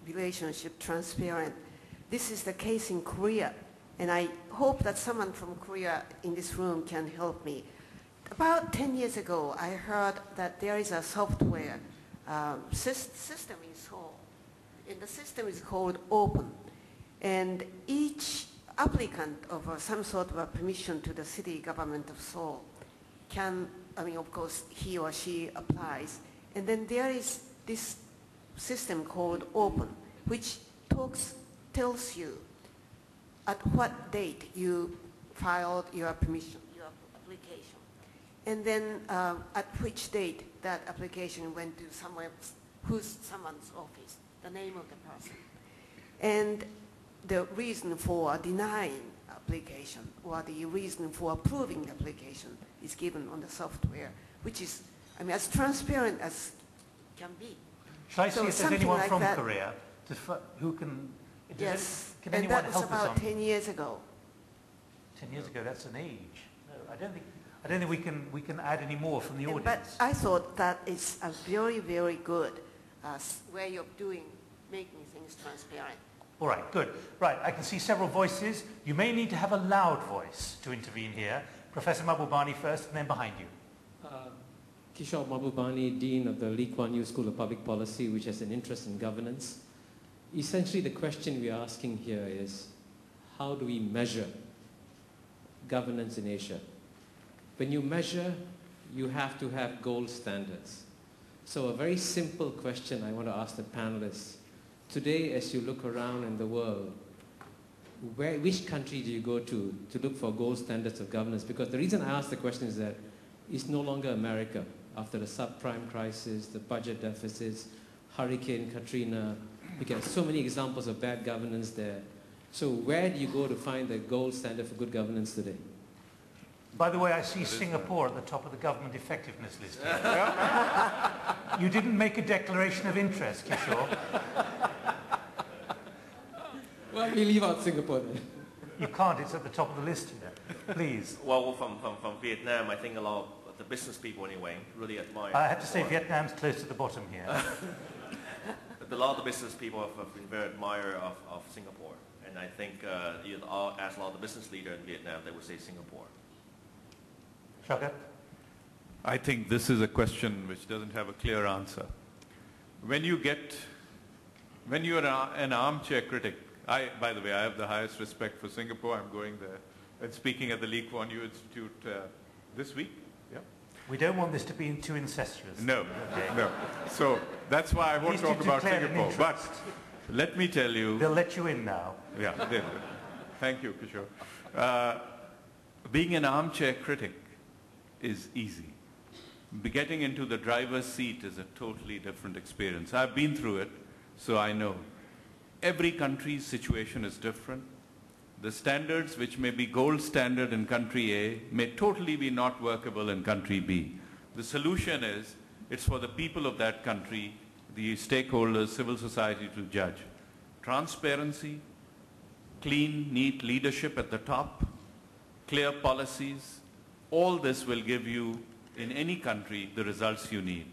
relationship transparent. This is the case in Korea. And I hope that someone from Korea in this room can help me. About 10 years ago, I heard that there is a software system in Seoul, and the system is called Open. And each applicant of some sort of a permission to the city government of Seoul can, of course, he or she applies. And then there is this system called Open, which tells you at what date you filed your permission, your application. And then at which date that application went to someone's office, the name of the person. And the reason for denying application or the reason for approving the application is given on the software, which is, as transparent as can be. Shall I see if there's anyone like from that, Korea who can... Yes, can and anyone that was help us about on? 10 years ago. 10 years ago, that's an age. No, I don't think we can add any more from the audience. But I thought that is a very, very good way of making things transparent. All right, good. Right, I can see several voices. You may need to have a loud voice to intervene here. Professor Mahbubani first, and then behind you. Kishore Mahbubani, Dean of the Lee Kuan Yew School of Public Policy, which has an interest in governance. Essentially, the question we are asking here is, how do we measure governance in Asia? When you measure, you have to have gold standards. So a very simple question I want to ask the panelists. Today, as you look around in the world, which country do you go to look for gold standards of governance? Because the reason I ask the question is that it's no longer America. After the subprime crisis, the budget deficits, Hurricane Katrina, we get so many examples of bad governance there. So where do you go to find the gold standard for good governance today? By the way, I see Singapore at the top of the government effectiveness list here. You didn't make a declaration of interest, Kishore. Well, we leave out Singapore then. You can't, it's at the top of the list here. Please. Well, from Vietnam, I think a lot of the business people anyway really admire. I have to say Vietnam's close to the bottom here. A lot of the business people have been very admirer of Singapore. And I think you ask a lot of the business leaders in Vietnam, they would say Singapore. Shaukat? I think this is a question which doesn't have a clear answer. When you're an armchair critic, by the way, I have the highest respect for Singapore. I'm going there and speaking at the Lee Kuan Yew Institute this week. Yeah. We don't want this to be too incestuous. No, okay. no. So that's why I won't talk about Singapore. But let me tell you... They'll let you in now. Yeah, they will. Thank you, Kishore. Being an armchair critic is easy. Getting into the driver's seat is a totally different experience. I've been through it, so I know. Every country's situation is different. The standards which may be gold standard in country A may totally be not workable in country B. The solution is, it's for the people of that country, the stakeholders, civil society to judge. Transparency, clean, neat leadership at the top, clear policies, all this will give you, in any country, the results you need.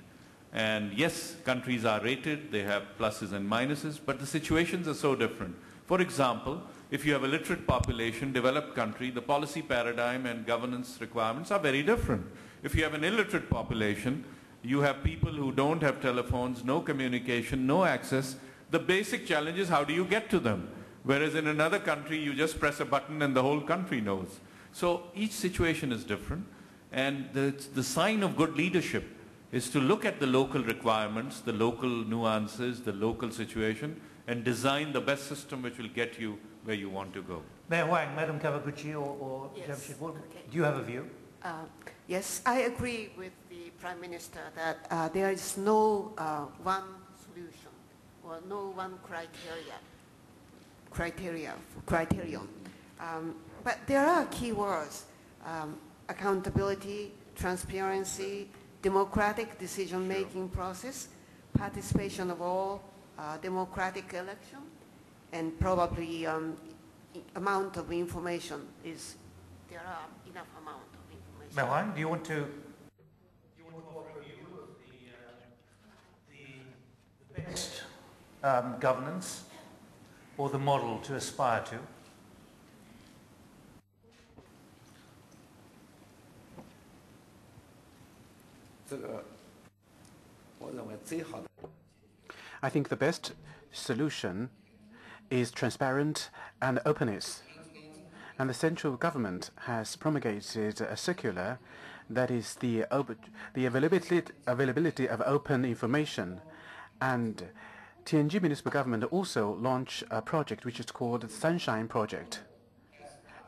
And yes, countries are rated, they have pluses and minuses, but the situations are so different. For example, if you have a literate population, developed country, the policy paradigm and governance requirements are very different. If you have an illiterate population, you have people who don't have telephones, no communication, no access. The basic challenge is how do you get to them? Whereas in another country, you just press a button and the whole country knows. So each situation is different. And the sign of good leadership is to look at the local requirements, the local nuances, the local situation, and design the best system which will get you where you want to go. Mayor Huang, Madam Kawaguchi or Yes. Jamshyd, Okay. do you have a view? Yes, I agree with the Prime Minister that there is no one solution or no one criterion. But there are key words, accountability, transparency, democratic decision-making process, participation of all, democratic election, and probably amount of information there are enough amount of information. Mayor Huang, do you want to offer a view of the best governance or the model to aspire to? I think the best solution is transparent and openness. And the central government has promulgated a circular that is the availability of open information. And Tianjin municipal government also launched a project which is called the Sunshine Project.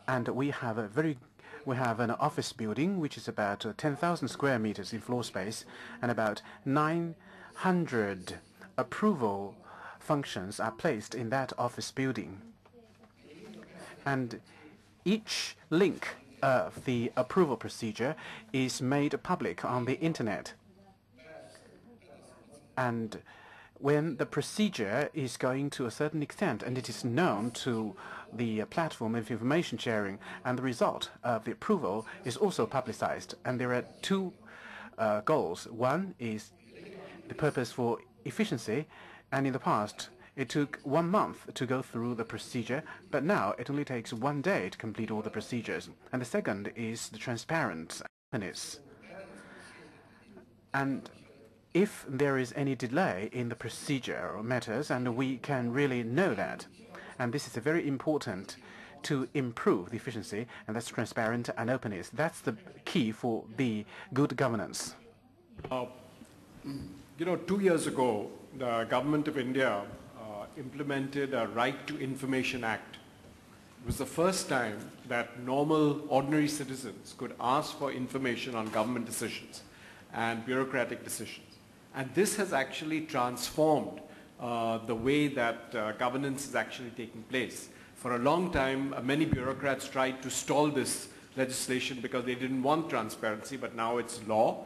And we have an office building which is about 10,000 square meters in floor space, and about 900 approval functions are placed in that office building. And each link of the approval procedure is made public on the internet. And when the procedure is going to a certain extent and it is known to the platform of information sharing, and the result of the approval is also publicized. And there are two goals. One is the purpose for efficiency, and in the past it took 1 month to go through the procedure, but now it only takes 1 day to complete all the procedures. And the second is the transparency. And if there is any delay in the procedure or matters, and we can really know that, and this is very important to improve the efficiency, and that's transparent and openness. That's the key for the good governance. 2 years ago, the government of India implemented a Right to Information Act. It was the first time that normal, ordinary citizens could ask for information on government decisions and bureaucratic decisions. And this has actually transformed the way that governance is actually taking place. For a long time, many bureaucrats tried to stall this legislation because they didn't want transparency, but now it's law.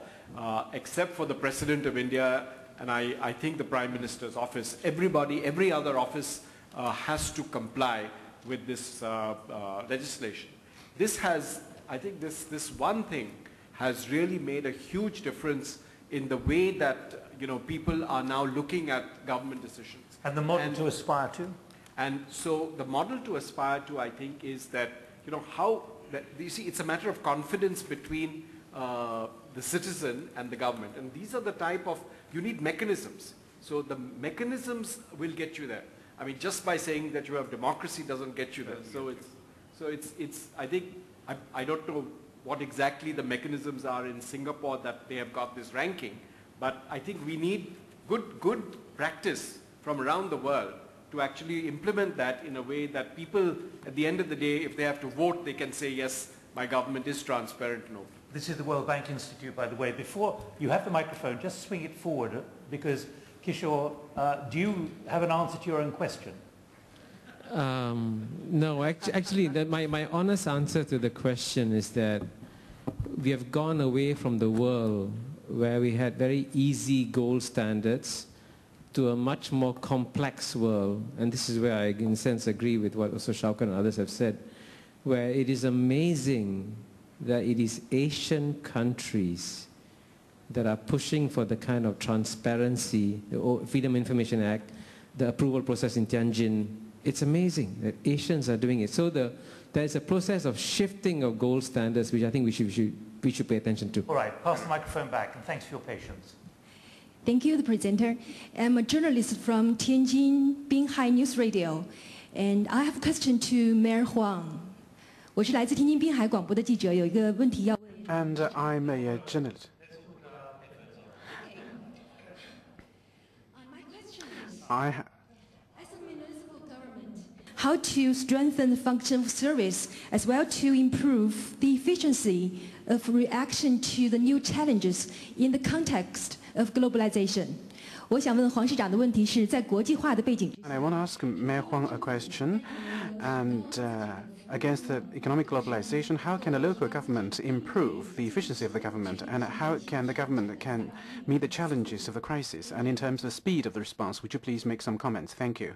Except for the President of India, and I think the Prime Minister's office, every other office has to comply with this legislation. I think this one thing has really made a huge difference in the way that people are now looking at government decisions. And the model to aspire to? And so the model to aspire to, I think, is that, you see, it's a matter of confidence between the citizen and the government. And these are the type of, you need mechanisms. So the mechanisms will get you there. I mean, just by saying that you have democracy doesn't get you there. So it's I think, I don't know what exactly the mechanisms are in Singapore that they have got this ranking, but I think we need good practice from around the world to actually implement that in a way that people, at the end of the day, if they have to vote, they can say, yes, my government is transparent and open. This is the World Bank Institute, by the way. Before you have the microphone, just swing it forward, because Kishore, do you have an answer to your own question? No, actually, my honest answer to the question is that we have gone away from the world where we had very easy gold standards to a much more complex world. And this is where I, in a sense, agree with what also Shaukat and others have said, where it is amazing that it is Asian countries that are pushing for the kind of transparency, the Freedom of Information Act, the approval process in Tianjin. It's amazing that Asians are doing it. So there is a process of shifting of gold standards, which I think we should pay attention to. All right, pass the microphone back, and thanks for your patience. Thank you, the presenter. I'm a journalist from Tianjin Binhai News Radio, and I have a question to Mayor Huang. 我是来自天津滨海广播的记者，有一个问题要问。And I'm a journalist. My question is, I as a municipal government, how to strengthen the function of service as well to improve the efficiency of reaction to the new challenges in the context of globalization. 我想问黄市长的问题是在国际化的背景之下。And I want to ask Mayor Huang a question. And against the economic globalization, how can a local government improve the efficiency of the government? And how can the government meet the challenges of the crisis? And in terms of the speed of the response, would you please make some comments? Thank you.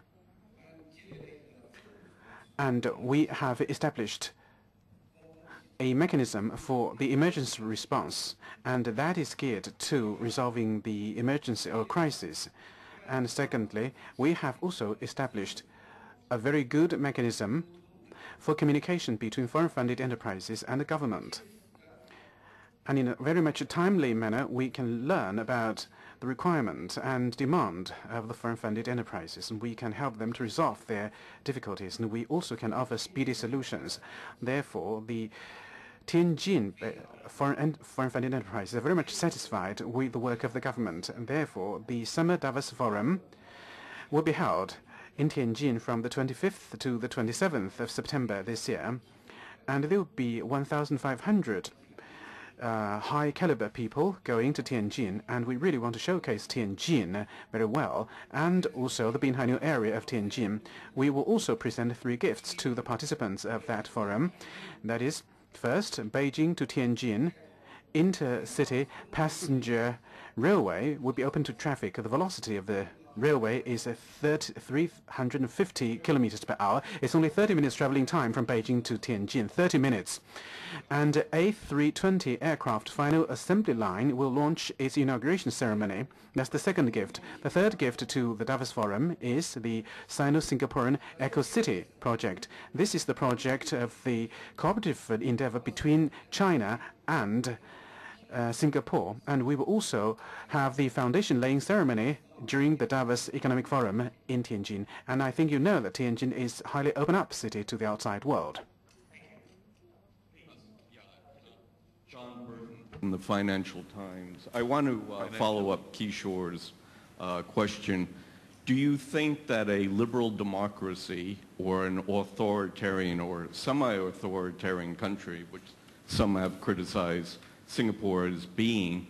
And we have established a mechanism for the emergency response, and that is geared to resolving the emergency or crisis. And secondly, we have also established a very good mechanism for communication between foreign-funded enterprises and the government. And in a very much timely manner, we can learn about the requirement and demand of the foreign-funded enterprises, and we can help them to resolve their difficulties, and we also can offer speedy solutions. Therefore, the Tianjin foreign-funded enterprises are very much satisfied with the work of the government, and therefore the Summer Davos Forum will be held in Tianjin from the 25th to the 27th of September this year, and there will be 1,500 high-caliber people going to Tianjin, and we really want to showcase Tianjin very well, and also the Binhai area of Tianjin. We will also present 3 gifts to the participants of that forum. That is, first, Beijing to Tianjin intercity passenger railway will be open to traffic. The velocity of the railway is 350 kilometers per hour. It's only 30 minutes traveling time from Beijing to Tianjin, 30 minutes. And A320 aircraft final assembly line will launch its inauguration ceremony. That's the second gift. The third gift to the Davos Forum is the Sino-Singaporean Eco-City project. This is the project of the cooperative endeavor between China and Singapore, and we will also have the foundation laying ceremony during the Davos Economic Forum in Tianjin. And I think you know that Tianjin is a highly open up city to the outside world. John Burton from the Financial Times. I want to follow up Kishore's question. Do you think that a liberal democracy or an authoritarian or semi-authoritarian country, which some have criticized Singapore as being,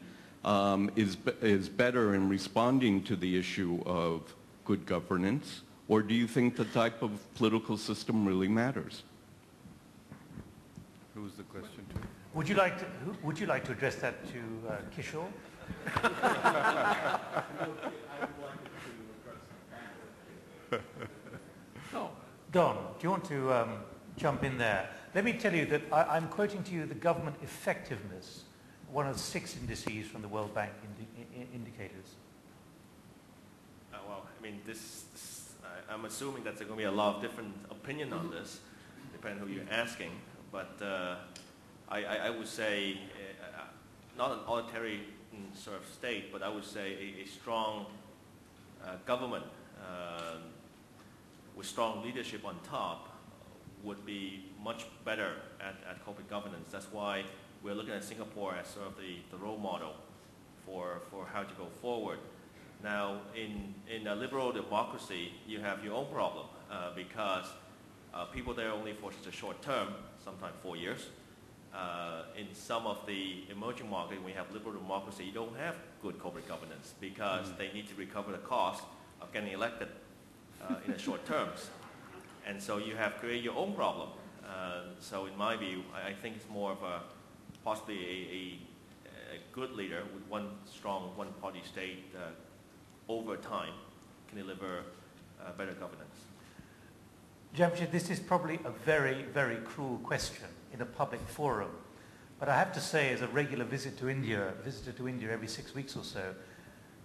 is better in responding to the issue of good governance, or do you think the type of political system really matters? Who's the question to? Would you like to address that to Kishore? No. Don, do you want to jump in there? Let me tell you that I'm quoting to you the government effectiveness, one of 6 indices from the World Bank indicators. Well, I mean, I'm assuming that there's going to be a lot of different opinion on this, depending who you're asking. But I would say, not an authoritarian sort of state, but I would say a strong government with strong leadership on top would be much better at corporate governance. That's why we're looking at Singapore as sort of the role model for how to go forward. Now, in a liberal democracy, you have your own problem because people there only for such a short term, sometimes 4 years. In some of the emerging markets, when you have liberal democracy, you don't have good corporate governance because they need to recover the cost of getting elected in the short terms. And so you have created your own problem. So in my view, I think it's more of possibly a good leader with one strong one-party state over time can deliver better governance. Jamshyd, this is probably a very, very cruel question in a public forum. But I have to say, as a regular visitor to India every 6 weeks or so,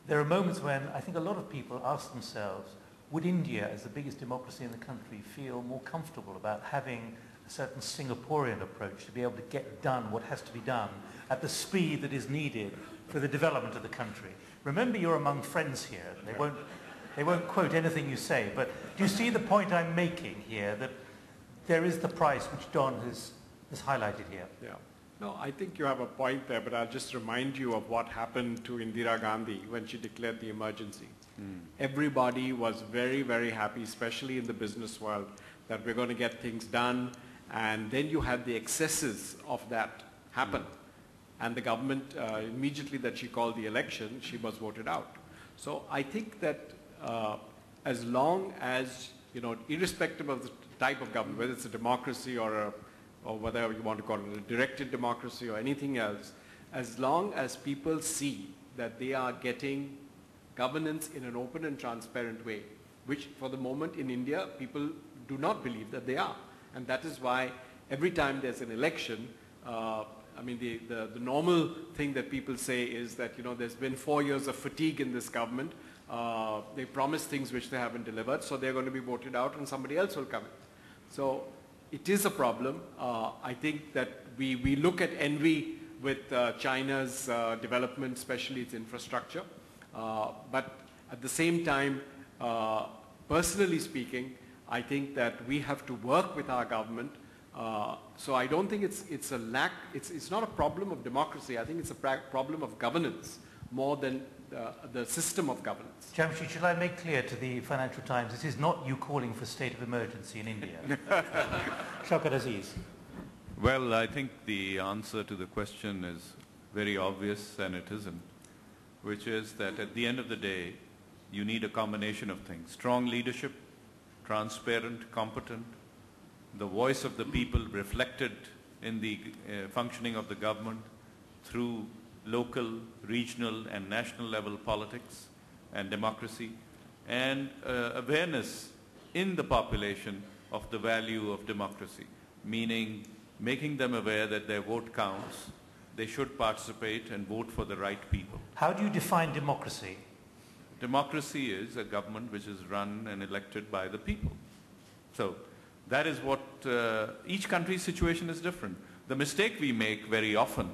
there are moments when I think a lot of people ask themselves, would India, as the biggest democracy in the country, feel more comfortable about having a certain Singaporean approach to be able to get done what has to be done at the speed that is needed for the development of the country? Remember, you're among friends here. They won't quote anything you say, but do you see the point I'm making here, that there is the price which Don has highlighted here? Yeah. No, I think you have a point there, but I'll just remind you of what happened to Indira Gandhi when she declared the emergency. Everybody was very, very happy, especially in the business world, that we're going to get things done. And then you had the excesses of that happen. And the government, immediately that she called the election, she was voted out. So I think that as long as, irrespective of the type of government, whether it's a democracy or whatever you want to call it, a directed democracy or anything else, as long as people see that they are getting governance in an open and transparent way, which for the moment in India, people do not believe that they are. And that is why every time there's an election, the normal thing that people say is that, there's been 4 years of fatigue in this government. They promise things which they haven't delivered, so they're going to be voted out and somebody else will come in. So it is a problem. I think that we look at envy with China's development, especially its infrastructure. But at the same time, personally speaking, I think that we have to work with our government. So I don't think it's a lack, it's not a problem of democracy. I think it's a problem of governance more than the system of governance. Jamshyd, should I make clear to the Financial Times, this is not you calling for state of emergency in India? Shaukat, Aziz. Well, I think the answer to the question is very obvious, and it isn't, which is that at the end of the day, you need a combination of things. Strong leadership, transparent, competent, the voice of the people reflected in the functioning of the government through local, regional and national level politics and democracy, and awareness in the population of the value of democracy, meaning making them aware that their vote counts, they should participate and vote for the right people. How do you define democracy? Democracy is a government which is run and elected by the people. So that is what each country's situation is different. The mistake we make very often,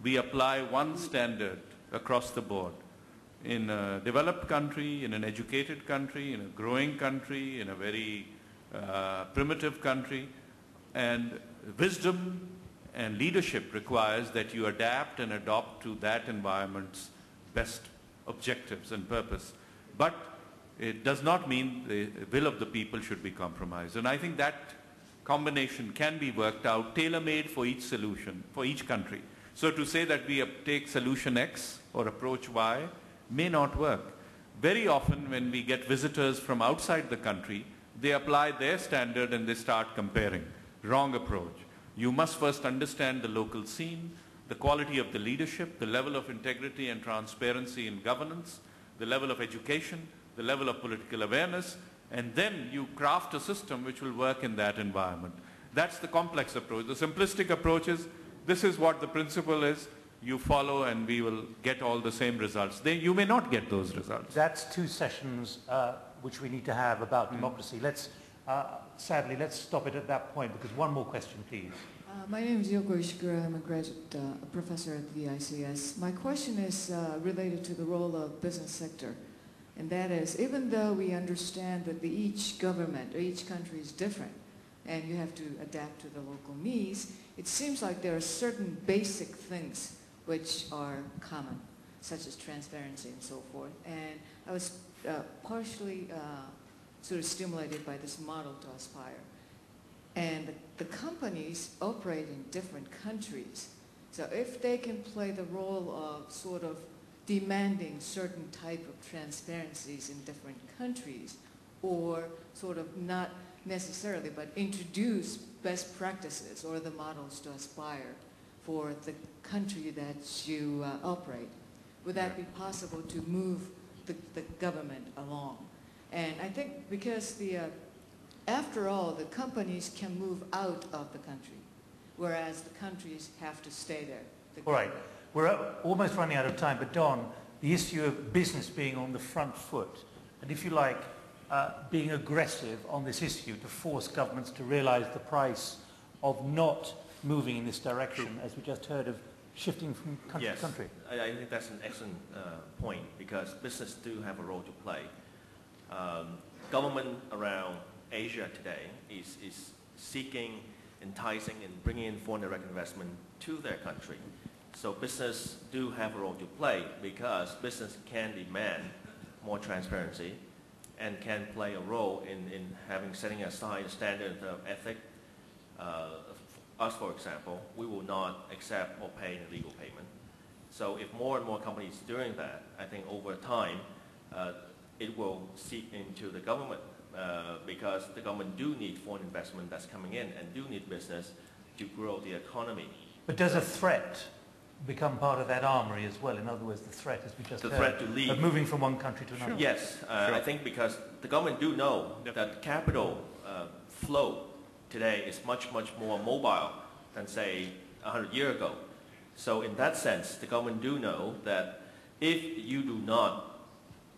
we apply one standard across the board. In a developed country, in an educated country, in a growing country, in a very primitive country, and wisdom and leadership requires that you adapt and adopt to that environment's best objectives and purpose. But it does not mean the will of the people should be compromised. And I think that combination can be worked out, tailor-made for each solution, for each country. So to say that we take solution X or approach Y may not work. Very often when we get visitors from outside the country, they apply their standard and they start comparing. Wrong approach. You must first understand the local scene, the quality of the leadership, the level of integrity and transparency in governance, the level of education, the level of political awareness, and then you craft a system which will work in that environment. That's the complex approach. The simplistic approach is, this is what the principle is, you follow and we will get all the same results. You may not get those results. That's two sessions which we need to have about democracy. Sadly, let's stop it at that point, because one more question, please. My name is Yoriko. I'm a graduate professor at the ICS. My question is related to the role of business sector. And that is, even though we understand that each government or each country is different, and you have to adapt to the local needs, it seems like there are certain basic things which are common, such as transparency and so forth. And I was partially sort of stimulated by this model to aspire. And the companies operate in different countries. So if they can play the role of sort of demanding certain type of transparencies in different countries, or sort of not necessarily, but introduce best practices or the models to aspire for the country that you operate, would that be possible to move the government along? And I think because after all, the companies can move out of the country, whereas the countries have to stay there. All right. We're almost running out of time, but Don, the issue of business being on the front foot, and if you like, being aggressive on this issue to force governments to realize the price of not moving in this direction, as we just heard, of shifting from country to country. I think that's an excellent point, because business do have a role to play. Government around Asia today is seeking, enticing, and bringing in foreign direct investment to their country. So business do have a role to play, because business can demand more transparency and can play a role in setting aside a standard of ethic. Us, for example, we will not accept or pay an illegal payment. So if more and more companies doing that, I think over time, it will seep into the government, because the government do need foreign investment that's coming in and do need business to grow the economy. But does a threat become part of that armory as well? In other words, the threat, as we just heard, threat to leave, of moving from one country to another. Yes, I think because the government do know that capital flow today is much, much more mobile than, say, 100 years ago. So in that sense, the government do know that if you do not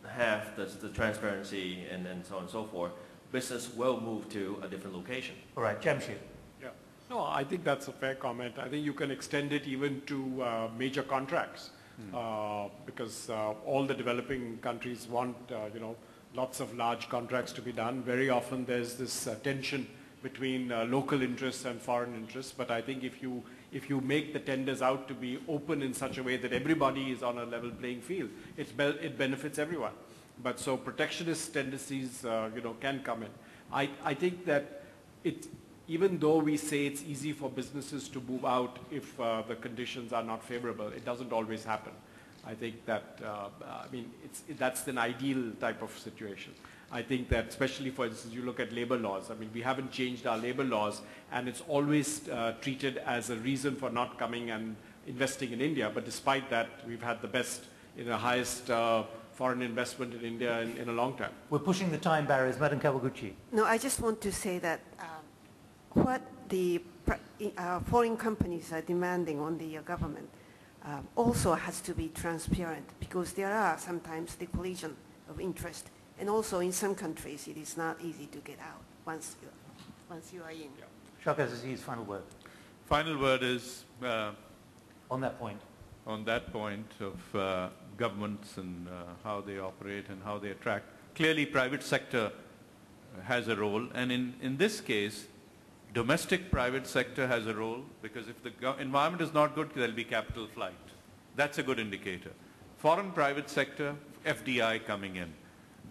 have the transparency and so on and so forth, business will move to a different location. All right, Jamshyd. No, I think that's a fair comment. I think you can extend it even to major contracts. because all the developing countries want, lots of large contracts to be done. Very often there's this tension between local interests and foreign interests, but I think if you make the tenders out to be open in such a way that everybody is on a level playing field, it benefits everyone. But so protectionist tendencies, can come in. I think that even though we say it's easy for businesses to move out if the conditions are not favorable, it doesn't always happen. I think that, that's an ideal type of situation. I think that especially, for instance, you look at labor laws. We haven't changed our labor laws, and it's always treated as a reason for not coming and investing in India. But despite that, we've had the best, highest foreign investment in India in a long time. We're pushing the time barriers. Madam Kawaguchi. No, I just want to say that what the foreign companies are demanding on the government also has to be transparent, because there are sometimes the collision of interest. And also in some countries, it is not easy to get out once you are in. Yeah. Shaukat, Aziz, final word. Final word is... on that point. On that point of governments and how they operate and how they attract. Clearly, private sector has a role. And in this case, domestic private sector has a role, because if the environment is not good, there will be capital flight. That's a good indicator. Foreign private sector, FDI coming in.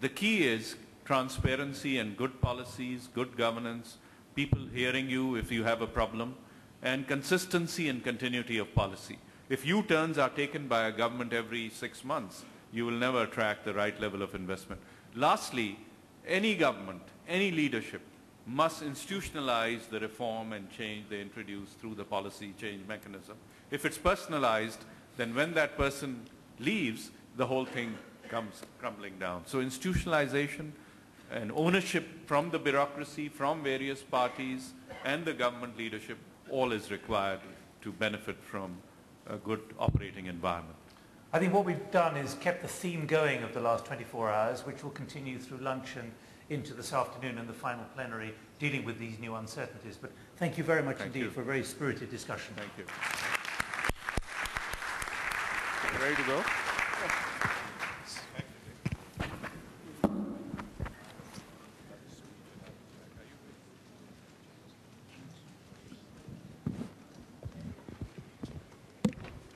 The key is transparency and good policies, good governance, people hearing you if you have a problem, and consistency and continuity of policy. If U-turns are taken by a government every 6 months, you will never attract the right level of investment. Lastly, any government, any leadership must institutionalize the reform and change they introduce through the policy change mechanism. If it's personalized, then when that person leaves, the whole thing comes crumbling down. So institutionalization and ownership from the bureaucracy, from various parties and the government leadership, all is required to benefit from a good operating environment. I think what we've done is kept the theme going of the last 24 hours, which will continue through lunch and into this afternoon and the final plenary, dealing with these new uncertainties. But thank you very much indeed for a very spirited discussion. Thank you. Ready to go?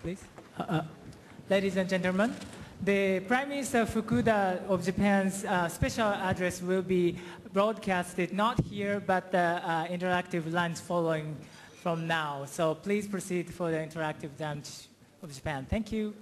Please. Ladies and gentlemen, the Prime Minister Fukuda of Japan's special address will be broadcasted not here, but the interactive lines following from now. So please proceed for the interactive lunch of Japan. Thank you.